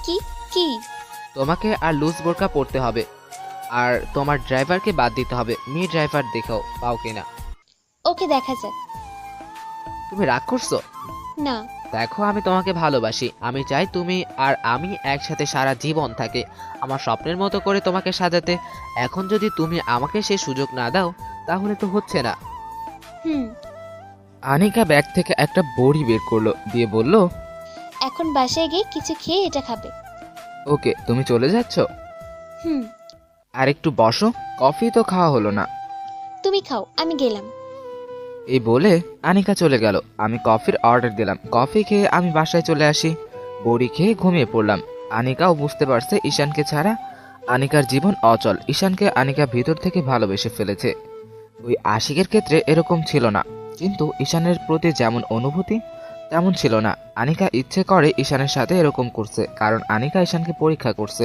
কি কি? তোমাকে আর লুজ বোরকা পরতে হবে, আর তোমার ড্রাইভারকে বাদ দিতে হবে। মেয়ে ড্রাইভার দেখাও পাও কিনা। ওকে, দেখা যাক। তুমি রাগ করছো? না। দেখো, আমি তোমাকে ভালোবাসি। আমি চাই তুমি আর আমি একসাথে সারা জীবন থাকে, আমার স্বপ্নের মতো করে তোমাকে সাজাতে। এখন যদি তুমি আমাকে সেই সুযোগ না দাও, তাহলে তো হচ্ছে না। আনিকা ব্যাগ থেকে একটা বড়ি বের করলো, দিয়ে বলল, এখন বাসায় গিয়ে কিছু খেয়ে এটা খাবে। ওকে, তুমি চলে যাচ্ছ? হুম। আর একটু বসো, কফি তো খাওয়া হলো না। তুমি খাও, আমি গেলাম। এই বলে আনিকা চলে গেল। আমি কফির অর্ডার দিলাম। কফি খেয়ে আমি বাসায় চলে আসি। বড়ি খেয়ে ঘুমিয়ে পড়লাম। আনিকাও বুঝতে পারছে ঈশানকে ছাড়া আনিকার জীবন অচল। ঈশানকে আনিকা ভিতর থেকে ভালোবেসে ফেলেছে। ওই আশিকের ক্ষেত্রে এরকম ছিল না, কিন্তু ঈশানের প্রতি যেমন অনুভূতি তেমন ছিল না। আনিকা ইচ্ছে করে ঈশানের সাথে এরকম করছে, কারণ আনিকা ঈশানকে পরীক্ষা করছে।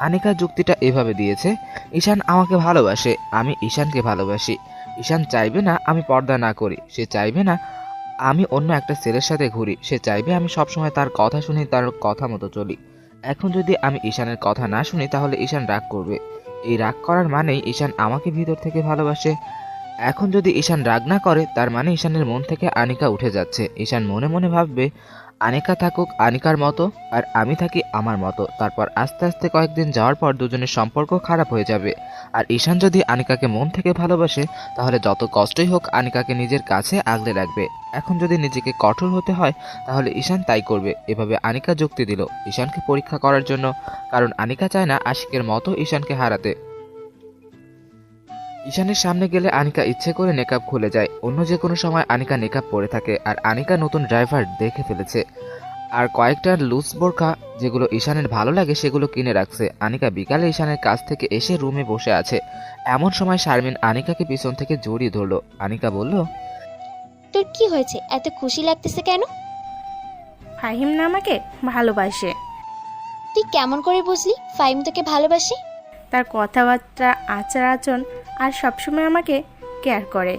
আনিকা যুক্তিটা এভাবে দিয়েছে, ঈশান আমাকে ভালোবাসে, আমি ঈশানকে ভালোবাসি। ঈশান চাইবে না আমি পর্দা না করি, সে চাইবে না আমি অন্য একটা ছেলের সাথে ঘুরি, সে চাইবে আমি সবসময় তার কথা শুনি, তার কথা মতো চলি। এখন যদি আমি ঈশানের কথা না শুনি, তাহলে ঈশান রাগ করবে। এই রাগ করার মানেই ঈশান আমাকে ভিতর থেকে ভালোবাসে। এখন যদি ঈশান রাগ না করে, তার মানে ঈশানের মন থেকে আনিকা উঠে যাচ্ছে। ঈশান মনে মনে ভাববে, আনিকা থাকুক আনিকার মতো আর আমি থাকি আমার মতো। তারপর আস্তে আস্তে কয়েকদিন যাওয়ার পর দুজনের সম্পর্ক খারাপ হয়ে যাবে। আর ঈশান যদি আনিকাকে মন থেকে ভালোবাসে, তাহলে যত কষ্টই হোক আনিকাকে নিজের কাছে আগলে রাখবে। এখন যদি নিজেকে কঠোর হতে হয়, তাহলে ঈশান তাই করবে। এভাবে আনিকা যুক্তি দিল ঈশানকে পরীক্ষা করার জন্য, কারণ আনিকা চায় না আশিকের মতো ঈশানকে হারাতে। ঈশানের সামনে গেলে আনিকা ইচ্ছে করে নেকাব খুলে যায়। অন্য যে কোনো সময় আনিকা নেকাব পরে থাকে। আর আনিকা নতুন ড্রাইভার দেখে ফেলেছে, আর কয়েকটা লুজ বোরকা যেগুলো ঈশানের ভালো লাগে সেগুলো কিনে রাখছে। আনিকা বিকালে ঈশানের কাছ থেকে এসে রুমে বসে আছে। এমন সময় শারমিন আনিকাকে পিছন থেকে জড়িয়ে ধরলো। আনিকা বলল, তোর কি হয়েছে, এত খুশি লাগতেছে কেন? ফাহিম না আমাকে ভালোবাসে। তুই কেমন করে বুঝলি ফাহিম তোকে ভালোবাসে? তার কথাবার্তা, আচার আচরণ আর সবসময় আমাকে কেয়ার করে।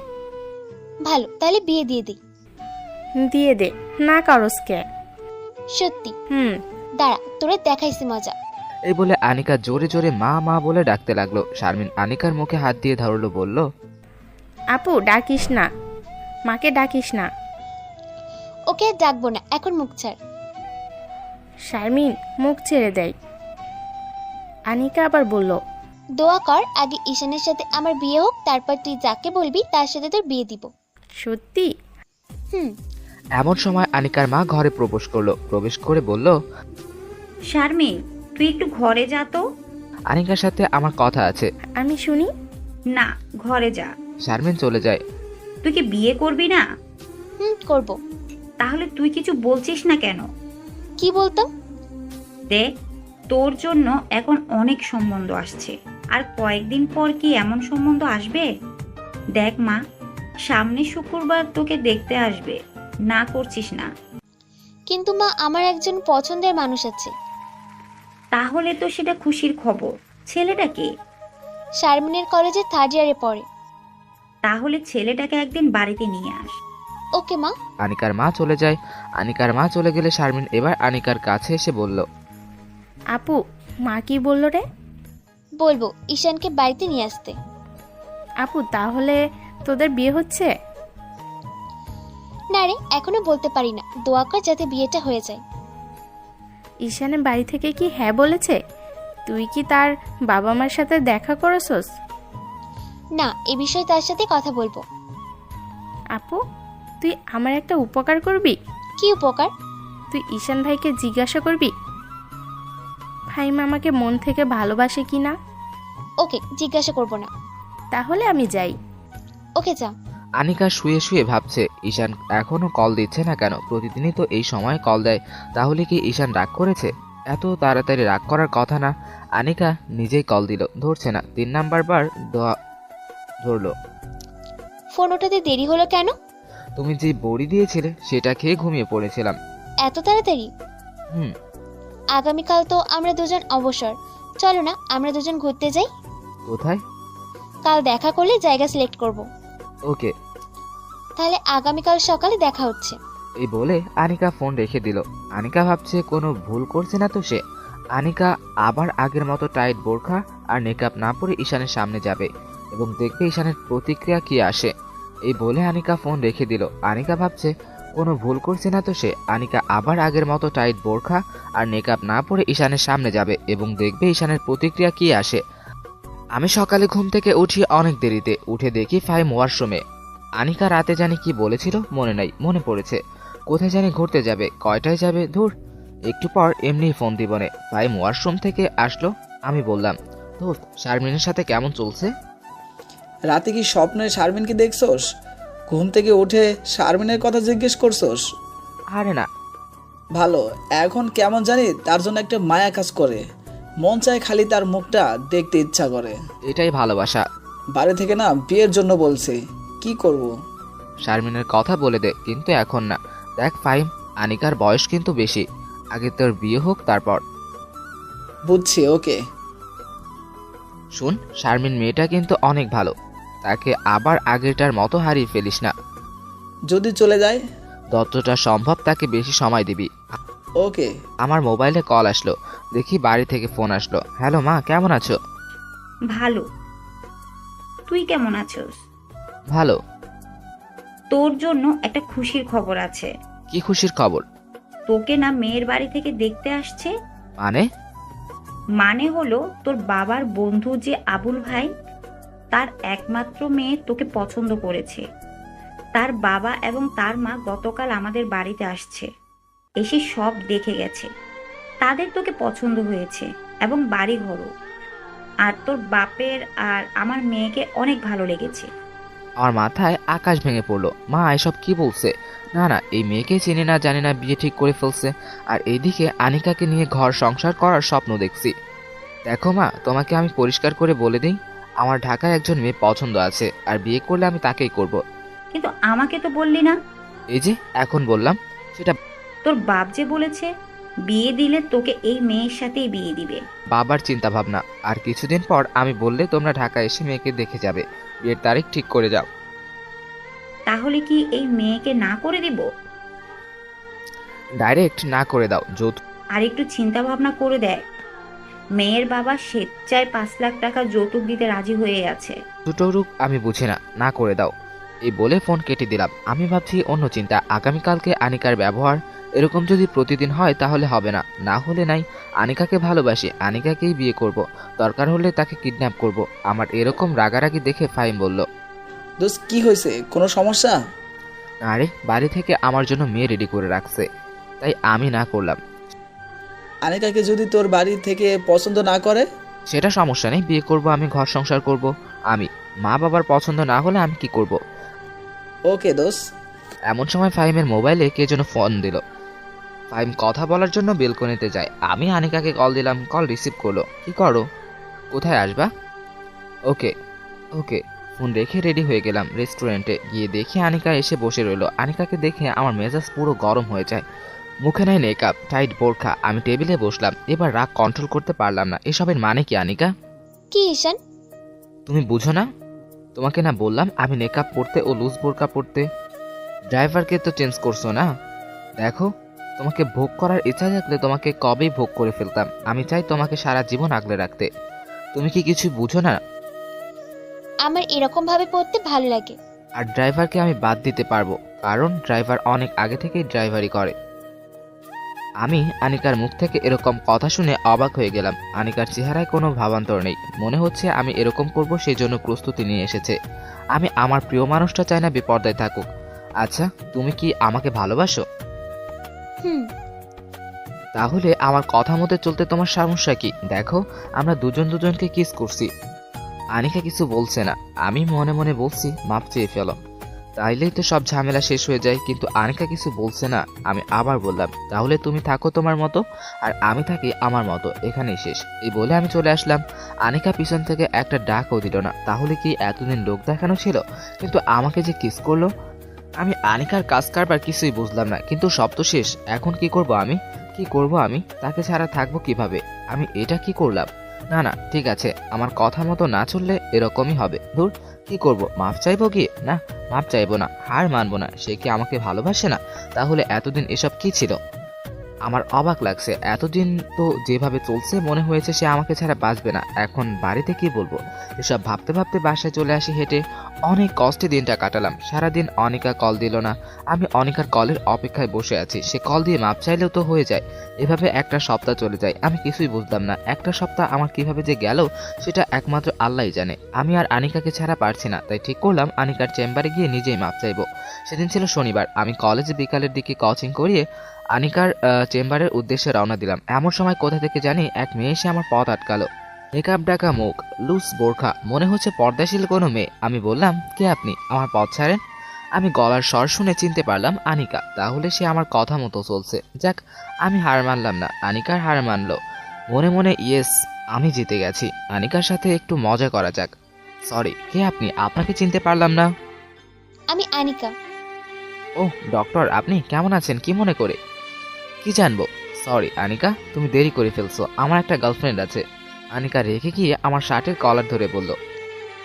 ভালো, তাহলে বিয়ে দিয়ে দিই। দিয়ে দে, না করস কে? সত্যি? হুম। দাঁড়া, তোরে দেখাইছি মজা। এই বলে আনিকা জোরে জোরে মা মা বলে ডাকতে লাগলো। শারমিন আনিকার মুখে হাত দিয়ে ধরলো, বলল, আপু ডাকিস না, মাকে ডাকিস না। ওকে আর ডাকবো না, এখন মুখ ছাড়। শারমিন মুখ ছেড়ে দেয়। আনিকা আবার বলল, দোয়া কর আগে ঈশানের সাথে আমার বিয়ে হোক, তারপর তুই যাকে বলবি তার সাথে তোর বিয়ে দিব। সত্যি? হুম। এমন সময় আনিকার মা ঘরে প্রবেশ করলো। প্রবেশ করে বলল, শারমিন তুই একটু ঘরে যা তো। আনিকার সাথে আমার কথা আছে। আমি শুনি। না, ঘরে যা। শারমিন চলে যায়। তুই কি বিয়ে করবি না? করব। তাহলে তুই কিছু বলছিস না কেন? কি বলতাম? দেখ, তোর জন্য এখন অনেক সম্বন্ধ আসছে, আর কয়েকদিন পর কি এমন সম্বন্ধ আসবে? দেখ মা, সামনে শুক্রবার তোকে দেখতে আসবে, না করছিস না। কিন্তু মা, আমার একজন পছন্দের মানুষ আছে। তাহলে তো সেটা খুশির খবর। ছেলেটা কে? শারমিনের কলেজে 3rd ইয়ারে পড়ে। তাহলে ছেলেটাকে একদিন বাড়িতে নিয়ে আস। ওকে মা। আনিকার মা চলে যায়। আনিকার মা চলে গেলে শারমিন এবার আনিকার কাছে এসে বলল, আপু মা কি বললো রে? বলবো ঈশানকে বাড়িতে নিয়ে আসতে। আপু তাহলে তোদের বিয়ে হচ্ছে? না রে, এখনো বলতে পারি না, দোয়া কর যাতে বিয়েটা হয়ে যায়। ঈশানের বাড়ি থেকে কি হ্যাঁ বলেছে? তুই কি তার বাবা মার সাথে দেখা করেছস? না, এ বিষয়ে তার সাথে কথা বলবো। আপু তুই আমার একটা উপকার করবি? কি উপকার? তুই ঈশান ভাইকে জিজ্ঞাসা করবি ভাই মামাকে মন থেকে ভালোবাসে কি না। ওকে, জিজ্ঞাসা করব না। তাহলে আমি যাই। ওকে যা। আনিকা শুয়ে শুয়ে ভাবছে, ঈশান এখনো কল দিচ্ছে না কেন? প্রতিদিনই তো এই সময় কল দেয়। তাহলে কি ঈশান রাগ করেছে? এত তাড়াতাড়ি রাগ করার কথা না। আনিকা নিজেই কল দিল, ধরছে না। 3 নাম্বার বার ধরলো। ফোন ওঠাতে দেরি হলো কেন? তুমি যে বড়ি দিয়েছিলে সেটা খেয়ে ঘুমিয়ে পড়েছিলাম। এত তাড়াতাড়ি? হুম। আগামীকাল তো আমরা দুজন অবসর, চলো না আমরা দুজন ঘুরতে যাই। কোথায়? কাল দেখা করলে জায়গা সিলেক্ট করব। ওকে। তাহলে আগামীকাল সকালে দেখা হচ্ছে। এই বলে আনিকা ফোন রেখে দিল। আনিকা ভাবছে কোনো ভুল করছে না তো সে। আনিকা আবার আগের মতো টাইট বোরখা আর মেকআপ না পরে ঈশানের সামনে যাবে এবং দেখবে ঈশানের প্রতিক্রিয়া কি আসে। এই বলে আনিকা ফোন রেখে দিল। আনিকা ভাবছে কোনো ভুল করছে না তো সে। আনিকা আবার আগের মতো টাইট বোরখা আর মেকআপ না পরে ঈশানের সামনে যাবে এবং দেখবে ঈশানের প্রতিক্রিয়া কি আসে। আমি সকালে ঘুম থেকে উঠি অনেক দেরিতে। উঠে দেখি ফাহিম ওয়াশরুমে। আনিকা রাতে জানি কি বলেছিল মনে নাই, মনে পড়েছে। কোথায় জানি ঘুরতে যাবে, কয়টায় যাবে, ধুর। একটু পর এমনি ফোন দিবনে ফাহিম ওয়াশরুম থেকে আসলো। আমি বললাম, দোস্ত শারমিনের সাথে কেমন চলছে? রাতে কি স্বপ্নে শারমিনকে দেখছোস? ঘুম থেকে উঠে শারমিনের কথা জিজ্ঞেস করছোস? আরে না। ভালো, এখন কেমন জানি তার জন্য একটা মায়া কাজ করে। মন চায় খালি তার মুখটা দেখতে ইচ্ছা করে। এটাই ভালোবাসা। বাড়ি থেকে না বিয়ের জন্য বলছে, কি করব? শারমিনের কথা বলে দে, কিন্তু এখন না। দেখ ফাহিম, আনিকার বয়স কিন্তু বেশি। আগে তোর বিয়ে হোক তারপর। বুঝছি, ওকে। শুন, শারমিন মেয়েটা কিন্তু অনেক ভালো। তাকে আবার আগেরটার মতো হারিয়ে ফেলিস না। যদি চলে যায়? যতটা সম্ভব তাকে বেশি সময় দিবি। ওকে। আমার মোবাইলে কল আসলো, দেখি বাড়ি থেকে ফোন আসলো। হ্যালো মা, কেমন আছো? ভালো। তুই কেমন আছোস? ভালো। তোর জন্য একটা খুশির খবর আছে। কি খুশির খবর? তোকে না মেয়ের বাড়ি থেকে দেখতে আসছে। মানে হলো তোর বাবার বন্ধু যে আবুল ভাই, তার একমাত্র মেয়ে তোকে পছন্দ করেছে। তার বাবা এবং তার মা গতকাল আমাদের বাড়িতে আসছে, এসে সব দেখে গেছে। তাদের তোকে পছন্দ হয়েছে এবং বাড়ি ঘরও। আর তোর বাপের আর আমার মেয়েকে অনেক ভালো লেগেছে। আমার মাথায় আকাশ ভেঙে পড়লো। মা এসব কি বলছে? না না, এই মেয়েকে চিনি না জানি না বিয়ে ঠিক করে ফেলছে। আর এইদিকে আনিকাকে নিয়ে ঘর সংসার করার স্বপ্ন দেখছি। দেখো মা, তোমাকে আমি পরিষ্কার করে বলে দিই, আমার ঢাকায় একজন মেয়ে পছন্দ আছে, আর বিয়ে করলে আমি তাকেই করব। কিন্তু আমাকে তো বললি না। এই যে এখন বললাম। সেটা তোর বাপ যে বলেছে বিয়ে দিলে তোকে এই মেয়ের সাথেই বিয়ে দিবে। বাবার চিন্তা ভাবনা। আর কিছুদিন পর আমি বললে তোমরা ঢাকা এসে মেয়েকে দেখে যাবে, বিয়ের তারিখ ঠিক করে যাও। তাহলে কি এই মেয়েকে না করে দিব? ডাইরেক্ট না করে দাও যৌতুক। আর একটু চিন্তা ভাবনা করে দেখ, মেয়ের বাবা স্বেচ্ছায় 5 লাখ টাকা যৌতুক দিতে রাজি হয়ে আছে। দুটোরূপ আমি বুঝি না, না করে দাও। এই বলে ফোন কেটে দিলাম। আমি ভাবছি অন্য চিন্তা, আগামীকালকে আনিকার ব্যবহার এরকম যদি প্রতিদিন হয় তাহলে হবে না, না হলে নাই। আনিকাকে ভালোবাসি, আনিকাকেই বিয়ে করব, দরকার হলে তাকে কিডন্যাপ করব। আমার এরকম রাগারাগি দেখে ফাহিম বলল, দোস্ত কি হয়েছে, কোনো সমস্যা? আরে বাড়ি থেকে আমার জন্য মেয়ে রেডি করে রাখছে, তাই আমি না করলাম। আনিকাকে যদি তোর বাড়ি থেকে পছন্দ না করে? সেটা সমস্যা নেই, বিয়ে করব আমি, ঘর সংসার করব আমি। মা বাবার পছন্দ না হলে আমি কি করব? ওকে দোস্ত। এমন সময় ফাহিমের মোবাইলে কে যেন ফোন দিল। ফাহিম কথা বলার জন্য বেলকনিতে যায়। আমি আনিকাকে কল দিলাম, কল রিসিভ করলো। কি করো, কোথায় আসবা? ওকে ওকে। ফোন রেখে রেডি হয়ে গেলাম। রেস্টুরেন্টে গিয়ে দেখি আনিকা এসে বসে রইলো। আনিকাকে দেখে আমার মেজাজ পুরো গরম হয়ে যায়। মুখে নাই মেকআপ, টাইট বোরখা। আমি টেবিলে বসলাম। এবার রাগ কন্ট্রোল করতে পারলাম না। এসবের মানে কি আনিকা? কি ঈশান? তুমি বুঝো না? তোমাকে না বললাম আমি মেকআপ পরতে ও লুজ বোরকা পরতে? ড্রাইভারকে তো চেঞ্জ করছো না। দেখো, তোমাকে ভোগ করার ইচ্ছা থাকলে তোমাকে কবেই ভোগ করে ফেলতাম। আমি চাই তোমাকে সারা জীবন আগলে রাখতে। তুমি কি কিছু বুঝো না? আমার এরকম ভাবে পড়তে ভালো লাগে। আর ড্রাইভারকে আমি বাদ দিতে পারবো, কারণ ড্রাইভার অনেক আগে থেকেই ড্রাইভারি করে। আমি আনিকার মুখ থেকে এরকম কথা শুনে অবাক হয়ে গেলাম। আনিকার চেহারায় কোনো ভাবান্তর নেই। মনে হচ্ছে আমি এরকম করব সেই জন্য প্রস্তুতি নিয়ে এসেছে। আমি আমার প্রিয় মানুষটা চাই না বিপর্দায় থাকুক। আচ্ছা, তুমি কি আমাকে ভালোবাসো? হুম। তাহলে আমার কথা মতো চলতে তোমার সমস্যা কি? দেখো, আমরা দুজন দুজনকে কিস করছি। আনিকা কিছু বলছে না। আমি মনে মনে বলছি মাপ চেয়ে ফেলো, তাইলেই তো সব ঝামেলা শেষ হয়ে যায়। কিন্তু আনিকা কিছু বলছে না। আমি আবার বললাম, তাহলে তুমি থাকো তোমার মতো আর আমি থাকি আমার মতো, এখানেই শেষ। এই বলে আমি চলে আসলাম। আনিকা পিছন থেকে একটা ডাকও দিল না। তাহলে কি এতদিন লোক দেখানো ছিল? কিন্তু আমাকে যে কিস করলো। আমি আনিকার কাজ কারবার কিছুই বুঝলাম না। কিন্তু সব তো শেষ। এখন কি করব আমি? কি করব আমি? তাকে ছাড়া থাকবো কিভাবে? আমি এটা কি করলাম? না না, ঠিক আছে, আমার কথা মতো না চললে এরকমই হবে। ধুর, কি করব? মাফ চাইবো কি? না, মাফ চাইবো না, হার মানবো না। সে কি আমাকে ভালোবাসে না? তাহলে এতদিন এসব কি ছিল? আমার অবাক লাগছে। এতদিন তো যেভাবে চলছে মনে হয়েছে সে আমাকে ছাড়া বাঁচবে না। এখন বাড়িতে কি বলবো? এসব ভাবতে ভাবতে বাসায় চলে আসি হেঁটে। অনেক কষ্টে দিনটা কাটালাম। সারাদিন অনিকা কল দিল না। আমি অনিকার কলের অপেক্ষায় বসে আছি। সে কল দিয়ে মাপ চাইলেও তো হয়ে যায়। এভাবে একটা সপ্তাহ চলে যায়। আমি কিছুই বুঝলাম না একটা সপ্তাহ আমার কিভাবে যে গেল সেটা একমাত্র আল্লাহই জানে। আমি আর আনিকাকে ছাড়া পারছি না, তাই ঠিক করলাম আনিকার চেম্বারে গিয়ে নিজেই মাপ চাইবো। সেদিন ছিল শনিবার। আমি কলেজে বিকালের দিকে কোচিং করিয়ে আনিকার চেম্বারের উদ্দেশ্যে রওনা দিলাম। এমন সময় কোথা থেকে জানি এক মেয়ে এসে আমার পথ আটকালো। মেকআপ ডাকা মুখ, লুজ বোরখা, মনে হচ্ছে পর্দাশীল কোনো মেয়ে। আমি বললাম, কে আপনি? আমার পথ ছাড়েন। আমি গলার স্বর শুনে চিনতে পারলাম আনিকা। তাহলে সে আমার কথা মতো চলছে। যাক, আমি হার মানলাম না, আনিকার হার মানলো। মনে মনে ইয়েস, আমি জিতে গেছি। আনিকার সাথে একটু মজা করা যাক। সরি, কে আপনি? আপনাকে চিনতে পারলাম না। আমি আনিকা। ওহ ডক্টর, আপনি কেমন আছেন? কি মনে করে? কি জানবো? সরি আনিকা, তুমি দেরি করে ফেলছো। আমার একটা গার্লফ্রেন্ড আছে। আনিকা রেখে গিয়ে আমার শার্টের কলার ধরে বলল,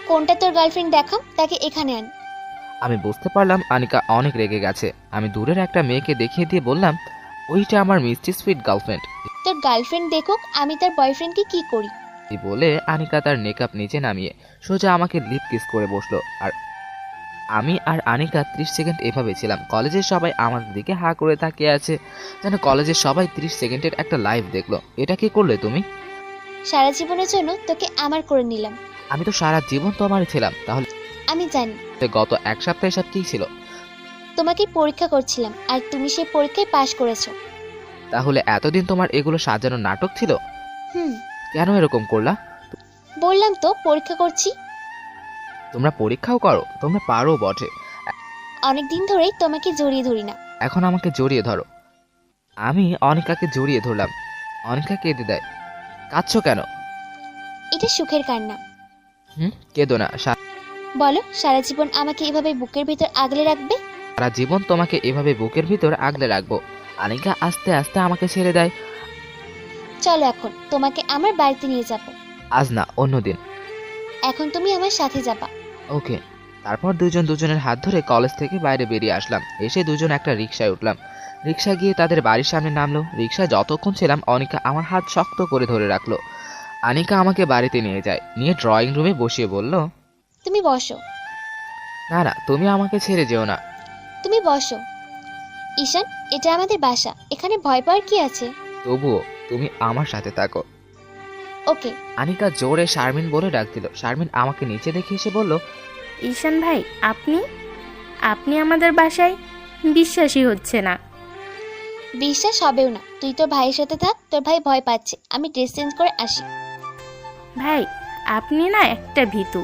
কোনটা তোর গার্লফ্রেন্ড দেখাম, তাকে এখানে আন। আমি বুঝতে পারলাম আনিকা অনেক রেগে গেছে। আমি দূরের একটা মেয়েকে দেখিয়ে দিয়ে বললাম, ওইটা আমার মিষ্টি সুইট গার্লফ্রেন্ড। তোর গার্লফ্রেন্ড দেখুক আমি তার বয়ফ্রেন্ডকে কি করি। এই বলে আনিকা তার মেকআপ নিচে নামিয়ে সোজা আমাকে লিপ কিস করে বসলো। আর আমি আর আনিকা 30 সেকেন্ড এভাবে ছিলাম। কলেজের সবাই আমাদের দিকে হা করে তাকিয়ে আছে, যেন কলেজের সবাই 30 সেকেন্ডের একটা লাইভ দেখলো। এটা কি করলে তুমি? সারা জীবনের জন্য তোকে আমার করে নিলাম। আমি তো সারা জীবন তোমারই ছিলাম। তাহলে আমি জানি। গত এক সপ্তাহে সব কি ছিল? তোমাকে পরীক্ষা করছিলাম আর তুমি সেই পরীক্ষায় পাশ করেছো। তাহলে এতদিন তোমার এগুলো সাজানো নাটক ছিল? হুম। কেন এরকম করলা? বললাম তো পরীক্ষা করছি। তোমরা পরীক্ষাও করো? তোমরা পারো বটে। অনেকদিন ধরেই তোমাকে জড়িয়ে ধরি না। এখন আমাকে জড়িয়ে ধরো। আমি অনিকাকে জড়িয়ে ধরলাম। অনিকা কেঁদে দেয়। কাঁদছো কেন? এটা সুখের কান্না। কেঁদো না। বলো, সারা জীবন আমাকে এভাবে বুকের ভিতর আগলে রাখবে? সারা জীবন তোমাকে এভাবে বুকের ভিতর আগলে রাখবো। আনিকা আস্তে আস্তে আমাকে ছেড়ে দেয়। চলো এখন তোমাকে আমার বাড়িতে নিয়ে যাব। আজ না, অন্যদিন। এখন তুমি আমার সাথে যাবা। ওকে। তারপর দুজন দুজনের হাত ধরে কলেজ থেকে বাইরে বেরিয়ে আসলাম। এসে দুজন একটা রিকশায় উঠলাম। রিক্সা গিয়ে তাদের বাড়ির সামনে নামলো। রিক্সায় যতক্ষণ ছিলাম অনিকা আমার হাত শক্ত করে ধরে রাখলো। আনিকা আমাকে বাড়িতে নিয়ে যায়, নিয়ে ড্রয়িং রুমে বসিয়ে বলল, তুমি বসো। না না, তুমি আমাকে ছেড়ে যেও না। তুমি বসো। ঈশান, এটা আমাদের বাসা, এখানে ভয় পাওয়ার কি আছে? তবুও তুমি আমার সাথে থাকো। ওকে। আনিকা জোরে শারমিন বলে ডাক দিল। শারমিন আমাকে নিচে দেখে এসে বলল, ঈশান ভাই, আপনি আপনি আমাদের বাসায়? বিশ্বাসই হচ্ছে না। বিশ্বাস হবেও না। তুই তোর ভাইয়ের সাথে থাক, তোর ভাই ভয় পাচ্ছে। আমি ড্রেস চেঞ্জ করে আসি। ভাই, আপনি না একটা ভীতু।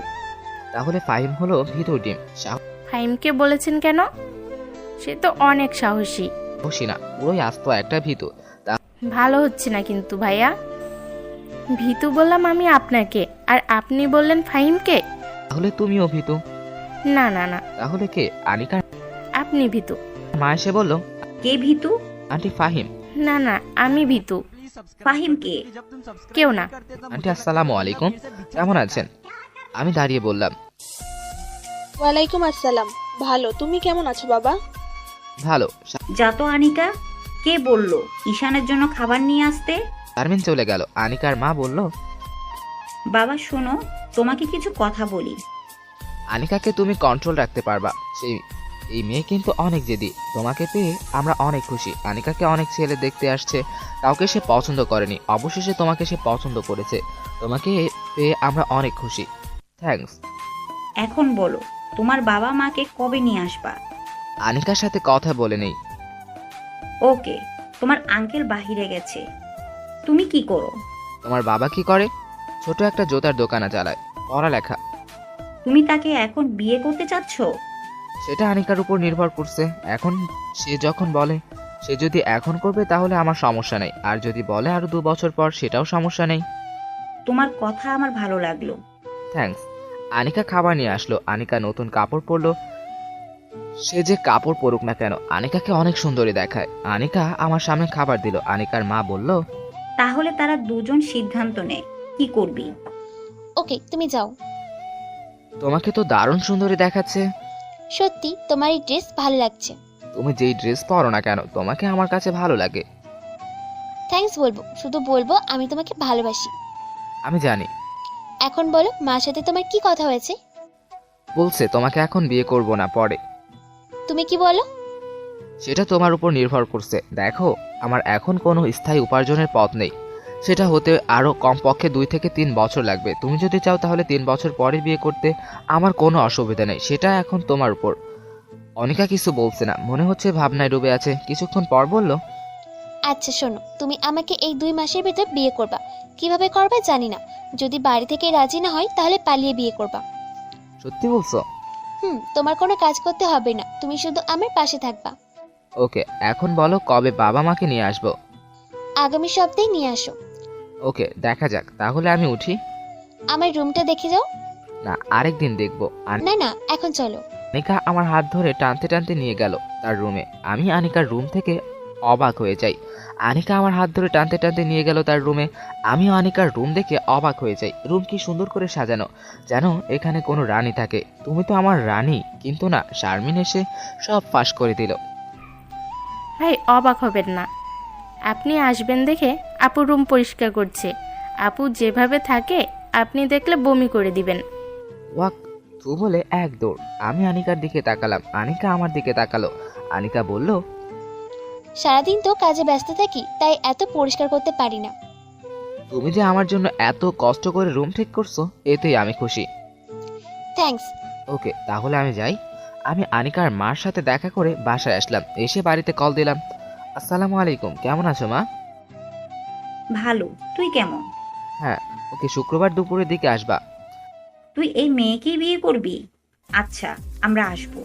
তাহলে ফাহিম হলো ভিতর ডিম। ফাহিমকে বলেছেন কেন? সে তো অনেক সাহসী। সাহসী না, পুরোই আস্ত একটা ভীতু। ভালো হচ্ছে না কিন্তু ভাইয়া। ভীতু বললাম আমি আপনাকে, আর আপনি বললেন ফাহিমকে। তাহলে তুমিও ভীতু? না না না। তাহলে কে? আনিকা? আপনি ভীতু। মা এসে বলল, কে ভীতু? আন্টি ফাহিম। না না, আমি ভীতু। ফাহিম কে? কেউ না। আন্টি আসসালামু আলাইকুম, কেমন আছেন? আমি দাঁড়িয়ে বললাম, ওয়ালাইকুম আসসালাম। ভালো, তুমি কেমন আছো বাবা? ভালো। যা তো আনিকা, কে বললো ঈশানের জন্য খাবার নিয়ে আসতে? শারমিন চলে গেল। আনিকার মা বলল, বাবা শোনো, তোমাকে কিছু কথা বলি। আনিকাকে তুমি কন্ট্রোল রাখতে পারবা। এই মেয়ে কিন্তু অনেক জেদি। তোমাকে পেয়ে আমরা অনেক খুশি। আনিকাকে অনেক ছেলে দেখতে আসছে, কাউকে সে পছন্দ করেনি, অবশেষে তোমাকে সে পছন্দ করেছে। তোমাকে পেয়ে আমরা অনেক খুশি। থ্যাঙ্কস। এখন বলো, তোমার বাবা মাকে কবে নিয়ে আসবা? আনিকার সাথে কথা বলে নেই। ওকে, তোমার আঙ্কেল বাহিরে গেছে, তুমি কি করো? তোমার বাবা কি করে? ছোট একটা জুতার দোকানে চালায়, পড়ালেখা। তুমি তাকে এখন বিয়ে করতে চাচ্ছ? সেটা আনিকার উপর নির্ভর করছে। এখন সে যখন বলে, সে যদি এখন করবে তাহলে আমার সমস্যা নেই, আর যদি বলে আরো 2 বছর পর, সেটাও সমস্যা নেই। তোমার কথা আমার ভালো লাগলো। থ্যাঙ্কস। আনিকা খাবার নিয়ে আসলো। আনিকা নতুন কাপড় পরলো। সে যে কাপড় পরুক না কেন, আনিকাকে অনেক সুন্দরী দেখায়। আনিকা আমার সামনে খাবার দিল। আনিকার মা বলল, তাহলে তারা দুজন সিদ্ধান্ত নেয় কি করবি। ওকে, তুমি যাও। তোমাকে তো দারুণ সুন্দরী দেখাচ্ছে। সত্যি তোমার এই ড্রেস ভালো লাগছে। তুমি যেই ড্রেস পরো না কেন, তোমাকে আমার কাছে ভালো লাগে। থ্যাঙ্কস বলবো, শুধু বলবো আমি তোমাকে ভালোবাসি। আমি জানি। এখন বলো, মার সাথে তোমার কি কথা হয়েছে? বলছে তোমাকে এখন বিয়ে করব না, পরে। তুমি কি বলো? সেটা তোমার উপর নির্ভর করছে। দেখো, আমার এখন কোনো স্থায়ী উপার্জনের পথ নেই। সেটা হতে আরো কমপক্ষে 2 থেকে 3 বছর লাগবে। তুমি যদি চাও তাহলে 3 বছর পরে বিয়ে করতে আমার কোনো অসুবিধা নেই। সেটা এখন তোমার উপর। অনিকা কিছু বলছে না, মনে হচ্ছে ভাবনায় ডুবে আছে। কিছুক্ষণ পর বলল, আচ্ছা শোনো, তুমি আমাকে এই 2 মাসের ভিতর বিয়ে করবা। কিভাবে করবে জানি না। যদি বাড়ি থেকে রাজি না হয় তাহলে পালিয়ে বিয়ে করবা। সত্যি বলছো? তোমার কোনো কাজ করতে হবে না, তুমি শুধু আমার পাশে থাকবা। ওকে, এখন বলো কবে বাবা মাকে নিয়ে আসবো? আগামী সপ্তাহে নিয়ে আসো। ওকে, দেখা যাক। তাহলে আমি উঠি? আমার রুমটা দেখে যাও। না, আরেকদিন দেখবো। না না, এখন চলো। আনিকা আমার হাত ধরে টানতে টানতে নিয়ে গেল তার রুমে। আমি আনিকার রুম থেকে অবাক হয়ে যাই। আনিকা আমার হাত ধরে টানতে টানতে নিয়ে গেল তার রুমে। আমিও আনিকার রুম দেখে অবাক হয়ে যাই। রুম কি সুন্দর করে সাজানো, যেন এখানে কোনো রানী থাকে। তুমি তো আমার রানী। কিন্তু না, শারমিন এসে সব ফাঁস করে দিল। ভাই, অবাক হবেন না। আপনি আসবেন দেখে আপু রুম পরিষ্কার করছে। আপু যেভাবে থাকে আপনি দেখলে বমি করে দিবেন। ওয়াক তু বলে এক দৌড়। আমি আনিকার দিকে তাকালাম, আনিকা আমার দিকে তাকালো। আনিকা বলল, সারাদিন তো কাজে ব্যস্ত থাকি, তাই এত পরিষ্কার করতে পারি না। তুমি যে আমার জন্য এত কষ্ট করে রুম ঠিক করছো, এতেই আমি খুশি। থ্যাঙ্কস। ওকে, তাহলে আমি যাই। আমি আনিকার মার সাথে দেখা করে বাসায় আসলাম। এসে বাড়িতে কল দিলাম। আসসালামু আলাইকুম, কেমন আছো মা? ভালো, তুই কেমন? হ্যাঁ। ওকে, শুক্রবার দুপুরের দিকে আসবা। তুই এই মেয়েকেই বিয়ে করবি? আচ্ছা, আমরা আসবো।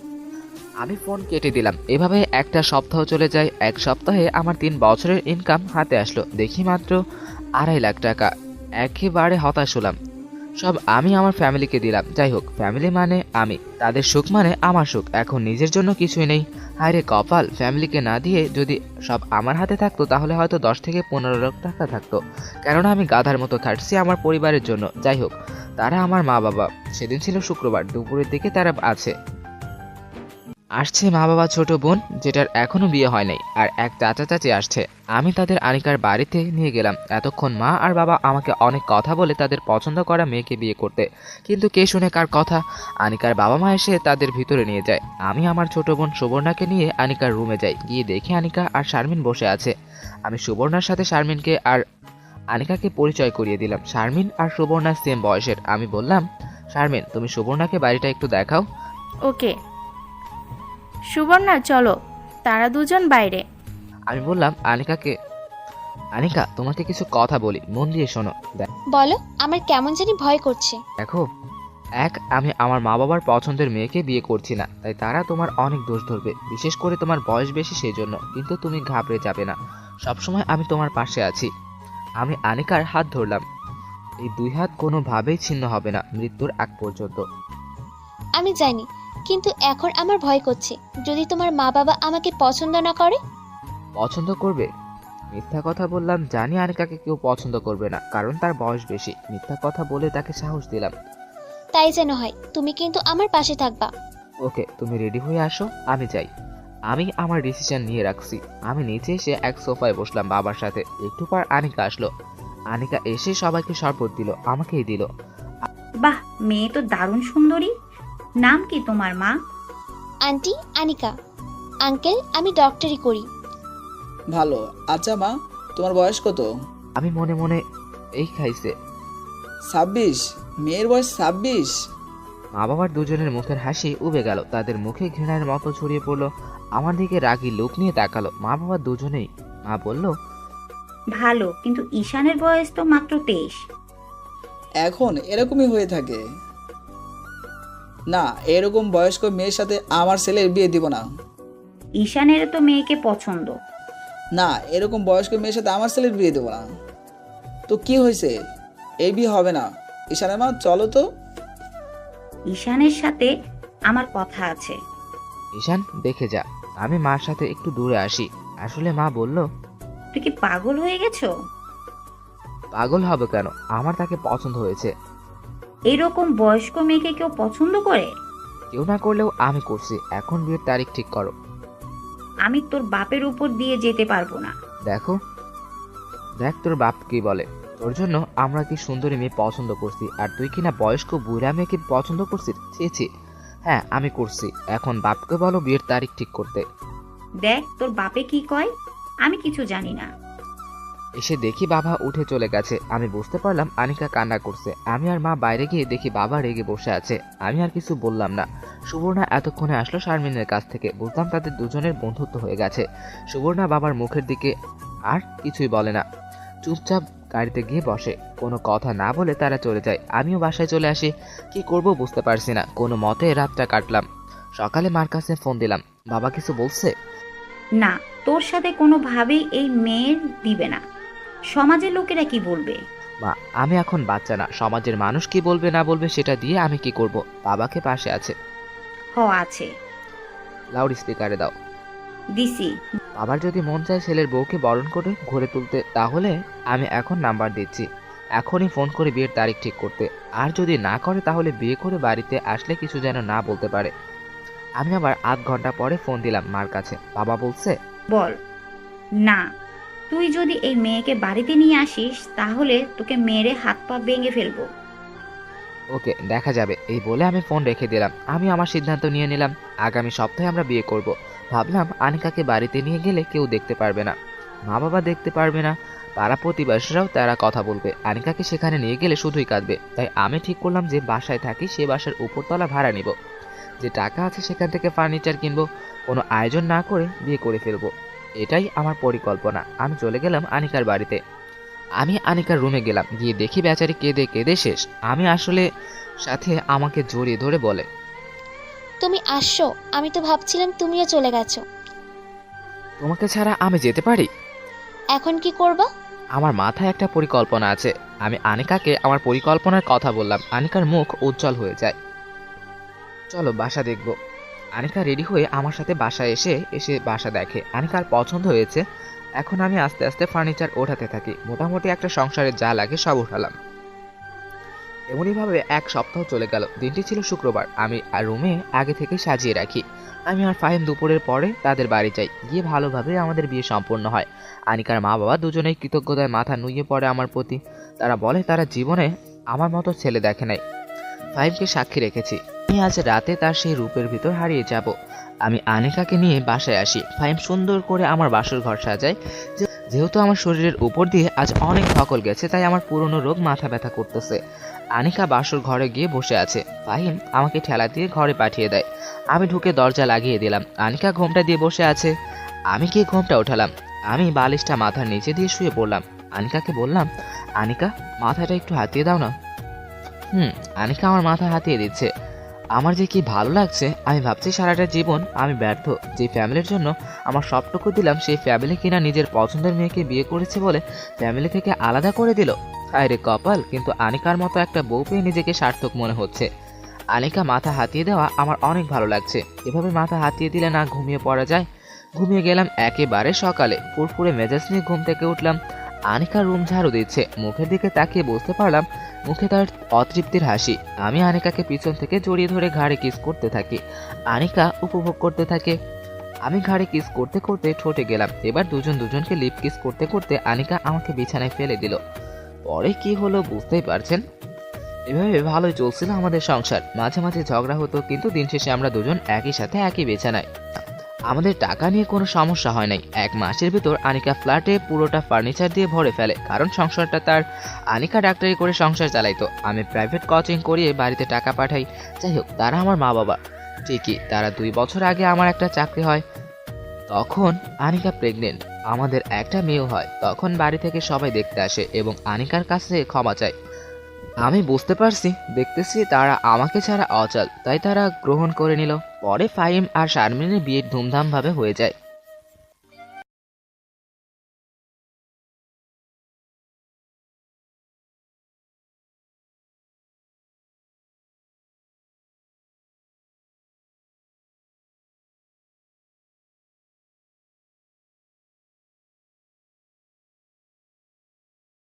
আমি ফোন কেটে দিলাম। এভাবে একটা সপ্তাহ চলে যায়। 1 সপ্তাহে আমার 3 বছরের ইনকাম হাতে আসলো। দেখি মাত্র 2.5 লাখ টাকা। একেবারে হতাশ হলাম। সব আমি আমার ফ্যামিলিকে দিলাম। যাই হোক, ফ্যামিলি মানে আমি, তাদের সুখ মানে আমার সুখ। এখন নিজের জন্য কিছুই নেই। হায়রে কপাল, ফ্যামিলিকে না দিয়ে যদি সব আমার হাতে থাকতো তাহলে হয়তো 10 থেকে 15 লাখ টাকা থাকতো। কেননা আমি গাধার মতো খাটছি আমার পরিবারের জন্য। যাই হোক, তারা আমার মা বাবা। সেদিন ছিল শুক্রবার, দুপুরের দিকে তারা আছে। আসছে মা বাবা ছোট বোন যেটার এখনো বিয়ে হয় নাই, আর এক চাচা চাচি আসছে। আমি তাদের আনিকার বাড়িতে নিয়ে গেলাম। এতক্ষণ মা আর বাবা আমাকে অনেক কথা বলে তাদের পছন্দ করা মেয়েকে বিয়ে করতে, কিন্তু কে শুনে কার কথা। আনিকার বাবা মা এসে তাদের ভিতরে নিয়ে যায়। আমি আমার ছোট বোন সুবর্ণাকে নিয়ে আনিকার রুমে যাই। গিয়ে দেখি আনিকা আর শারমিন বসে আছে। আমি সুবর্ণার সাথে শারমিনকে আর আনিকাকে পরিচয় করিয়ে দিলাম। শারমিন আর সুবর্ণা সেম বয়সের। আমি বললাম, শারমিন তুমি সুবর্ণাকে বাড়িটা একটু দেখাও। ওকে সুবর্ণা চলো, তারা দুজন বাইরে। আমি বললাম আনিকাকে, আনিকা তোমাকে কিছু কথা বলি, মন দিয়ে শোনো। বলো, আমার কেমন জানি ভয় করছে। দেখো, আমি আমার মা বাবার পছন্দের মেয়েকে বিয়ে করছি না, তাই তারা তোমার অনেক দোষ ধরবে, বিশেষ করে তোমার বয়স বেশি সেই জন্য। কিন্তু তুমি ঘাবড়ে যাবে না, সবসময় আমি তোমার পাশে আছি। আমি আনিকার হাত ধরলাম। এই দুই হাত কোনোভাবেই ছিন্ন হবে না মৃত্যুর আগ পর্যন্ত। আমি জানি, কিন্তু এখন আমার ভয় করছে। যদি তোমার মা বাবা আমাকে পছন্দ না করে? পছন্দ করবে? মিথ্যা কথা বললাম। জানি আনিকাকে কেউ পছন্দ করবে না, কারণ তার বয়স বেশি। মিথ্যা কথা বলে তাকে সাহস দিলাম। তাই যেন হয়, তুমি কিন্তু আমার পাশে থাকবা। ওকে, তুমি রেডি হয়ে আসো, আমি যাই। আমি আমার ডিসিশন নিয়ে রাখছি। আমি নিচে এসে এক সোফায় বসলাম বাবার সাথে। একটু পর আনিকা আসলো। আনিকা এসে সবাইকে শরবত দিল, আমাকেই দিল। বাহ, মেয়ে তো দারুণ সুন্দরী। নাম কি তোমার মা? আন্টি আনিকা। আঙ্কেল, আমি ডক্টরি করি। ভালো। আচ্ছা মা, তোমার বয়স কত? আমি মনে মনে এই খাইছে 26? মেয়ের বয়স 26? মা বাবার দুজনের মুখের হাসি উবে গেল। তাদের মুখে ঘৃণার মতো ছড়িয়ে পড়লো। আমার দিকে রাগী লোক নিয়ে তাকালো। মা বাবা দুজনেই। মা বলল, ভালো, কিন্তু ঈশানের বয়স তো মাত্র 23। এখন এরকমই হয়ে থাকে। না, এরকম বয়স্ক মেয়ের সাথে আমার ছেলের বিয়ে দিব না। ঈশানের তো মেয়েকে পছন্দ। না, এরকম বয়স্ক মেয়ের সাথে আমার ছেলের বিয়ে দেবো না। তো কি হয়েছে? এই বিয়ে হবে না। ঈশানের মা, চলো তো। ঈশানের সাথে আমার কথা আছে। ঈশান দেখে যা। আমি মার সাথে একটু দূরে আসি। আসলে মা বলল, তুই কি পাগল হয়ে গেছো? পাগল হবে কেন, আমার তাকে পছন্দ হয়েছে। এরকম বয়স্ক মেয়েকে কেউ পছন্দ করে? কেউ না করলেও আমি করছি। এখন বিয়ের তারিখ ঠিক করো। আমি তোর বাপের উপর দিয়ে যেতে পারবো না। দেখ তোর বাপ কি বলে। তোর জন্য আমরা কি সুন্দরী মেয়ে পছন্দ করছি, আর তুই কিনা বয়স্ক বুড়া মেয়েকে পছন্দ করছিস? ছি। হ্যাঁ, আমি করছি। এখন বাপকে বলো বিয়ের তারিখ ঠিক করতে। দেখ তোর বাপে কি কয়, আমি কিছু জানি না। এসে দেখি বাবা উঠে চলে গেছে। আমি বুঝতে পারলাম আনিকা কান্না করছে। আমি আর মা বাইরে গিয়ে দেখি বাবা রেগে বসে আছে। আমি আর কিছু বললাম না। সুবর্ণা এতক্ষণে আসলো শারমিনের কাছ থেকে। বুঝলাম তাদের দুজনের বন্ধুত্ব হয়ে গেছে। সুবর্ণা বাবার মুখের দিকে আর কিছুই বলে না, চুপচাপ গাড়িতে গিয়ে বসে। কোনো কথা না বলে তারা চলে যায়। আমিও বাসায় চলে আসি। কি করব বুঝতে পারছি না। কোনো মতে রাতটা কাটলাম। সকালে মার কাছে ফোন দিলাম। বাবা কিছু বলছে? না, তোর সাথে কোনোভাবেই এই মেয়ের দিবে না। সমাজের লোকেরা কি বলবে? মা, আমি এখন বাচ্চা না। সমাজের মানুষ কি বলবে না বলবে সেটা দিয়ে আমি কি করব? বাবাকে পাশে আছে। আছে। লাউড স্পিকারে দাও। দিছি। বাবার যদি মন চায় ছেলের বউকে বরণ করে ঘরে তুলতে, তাহলে আমি এখন নাম্বার দিচ্ছি। এখনই ফোন করে বিয়ের তারিখ ঠিক করতে। আর যদি না করে তাহলে বিয়ে করে বাড়িতে আসলে কিছু যেন না বলতে পারে। আমি আবার আধ ঘন্টা পরে ফোন দিলাম মার কাছে। বাবা বলছে, বল। না, তুই যদি এই মেয়েকে বাড়িতে নিয়ে আসিস তাহলে তোকে মেরে হাত পা ভেঙে ফেলবো। ওকে, দেখা যাবে। এই বলে আমি ফোন রেখে দিলাম। আমি আমার সিদ্ধান্ত নিয়ে নিলাম, আগামী সপ্তাহে আমরা বিয়ে করব। ভাবলাম আনিকাকে বাড়িতে নিয়ে গেলে কেউ দেখতে পারবে না, মা বাবা দেখতে পারবে না, পাড়া প্রতিবেশীরাও তারা কথা বলবে। আনিকাকে সেখানে নিয়ে গেলে শুধুই কাঁদবে। তাই আমি ঠিক করলাম যে বাসায় থাকি সে বাসার উপরতলা ভাড়া নিব। যে টাকা আছে সেখান থেকে ফার্নিচার কিনবো। কোনো আয়োজন না করে বিয়ে করে ফেলবো। এটাই আমার পরিকল্পনা। আমি চলে গেলাম আনিকার বাড়িতে। আমি আনিকার রুমে গেলাম। গিয়ে দেখি বেচারি কেঁদে কেঁদে শেষ। আমি আসলে সাথে আমাকে জড়িয়ে ধরে বলে, তুমি আসছো? আমি তো ভাবছিলাম তুমিও চলে গেছো। তোমাকে ছাড়া আমি যেতে পারি? এখন কি করবা? আমার মাথায় একটা পরিকল্পনা আছে। আমি আনিকাকে আমার পরিকল্পনার কথা বললাম। আনিকার মুখ উজ্জ্বল হয়ে যায়। চলো বাসা দেখব। আনিকা রেডি হয়ে আমার সাথে বাসায় এসে বাসা দেখে। আনিকার পছন্দ হয়েছে। এখন আমি আস্তে আস্তে ফার্নিচার ওঠাতে থাকি। মোটামুটি একটা সংসারে যা লাগে সব উঠালাম। এমনইভাবে এক সপ্তাহ চলে গেল। দিনটি ছিল শুক্রবার। আমি রুমে আগে থেকে সাজিয়ে রাখি। আমি আর ফাহিম দুপুরের পরে তাদের বাড়ি যাই। গিয়ে ভালোভাবে আমাদের বিয়ে সম্পন্ন হয়। আনিকার মা বাবা দুজনেই কৃতজ্ঞতায় মাথা নুইয়ে পড়ে আমার প্রতি। তারা বলে তারা জীবনে আমার মতো ছেলে দেখে নাই। ফাহিমকে সাক্ষী রেখেছি, আমি আজ রাতে তার সেই রূপের ভিতর হারিয়ে যাব। আমি আনিকাকে নিয়ে বাসায় আসি। ফাহিম সুন্দর করে আমার বাসর ঘর সাজায়। যেহেতু আমার শরীরের উপর দিয়ে আজ অনেক ধকল গেছে, তাই আমার পুরনো রোগ মাথা ব্যথা করতেছে। আনিকা বাসর ঘরে গিয়ে বসে আছে। ফাহিম আমাকে ঠেলা দিয়ে ঘরে পাঠিয়ে দেয়। আমি ঢুকে দরজা লাগিয়ে দিলাম। আনিকা ঘোমটা দিয়ে বসে আছে। আমি গিয়ে ঘোমটা উঠালাম। আমি বালিশটা মাথার নিচে দিয়ে শুয়ে পড়লাম। আনিকাকে বললাম, আনিকা মাথাটা একটু হাতিয়ে দাও না। আনিকা আমার মাথা হাতিয়ে দিচ্ছে। আমার যে কি ভালো লাগছে। আমি ভাবছি সারাটা জীবন আমি ব্যর্থ। যে ফ্যামিলির জন্য আমার সবটুকু দিলাম, সেই ফ্যামিলি কিনা নিজের পছন্দের মেয়েকে বিয়ে করেছে বলে ফ্যামিলি থেকে আলাদা করে দিল। আরে কপাল। কিন্তু আনিকার মতো একটা বউ পেয়ে নিজেকে সার্থক মনে হচ্ছে। আনিকা মাথা হাতিয়ে দেওয়া আমার অনেক ভালো লাগছে। এভাবে মাথা হাতিয়ে দিলে না ঘুমিয়ে পড়া যায়। ঘুমিয়ে গেলাম একেবারে সকালে। ফুরফুরে মেজাজ নিয়ে ঘুম থেকে উঠলাম। আনিকা রুম ঝাড়ু দিচ্ছে। মুখের দিকে তাকিয়ে বুঝতে পারলাম মুখে তার অতৃপ্তির হাসি। আমি আনিকাকে পিছন থেকে জড়িয়ে ধরে ঘাড়ে কিস করতে থাকি। আনিকা উপভোগ করতে থাকে। আমি ঘাড়ে কিস করতে করতে ঠোঁটে গেলাম। এবার দুজনকে লিপ কিস করতে করতে আনিকা আমাকে বিছানায় ফেলে দিল। পরে কি হলো বুঝতেই পারছেন। এভাবে ভালোই চলছিল আমাদের সংসার। মাঝে মাঝে ঝগড়া হতো, কিন্তু দিন শেষে আমরা দুজন একই সাথে একই বিছানায়। আমাদের টাকা নিয়ে কোনো সমস্যা হয় নাই। 1 মাসের ভিতর আনিকা ফ্ল্যাটে পুরোটা ফার্নিচার দিয়ে ভরে ফেলে, কারণ সংসারটা তার। আনিকা ডাক্তারি করে সংসার চালাইতো। আমি প্রাইভেট কোচিং করিয়ে বাড়িতে টাকা পাঠাই। যাই হোক, তারা আমার মা বাবা। ঠিকই, তারা 2 বছর আগে আমার একটা চাকরি হয়। তখন আনিকা প্রেগনেন্ট। আমাদের একটা মেয়েও হয়। তখন বাড়ি থেকে সবাই দেখতে আসে এবং আনিকার কাছে ক্ষমা চায়। আমি বুঝতে পারছি, দেখতেছি তারা আমাকে ছাড়া অচল, তাই তারা গ্রহণ করে নিল। পরে ফাহিম আর শারমিনের বিয়ে ধুমধামভাবে হয়ে যায়।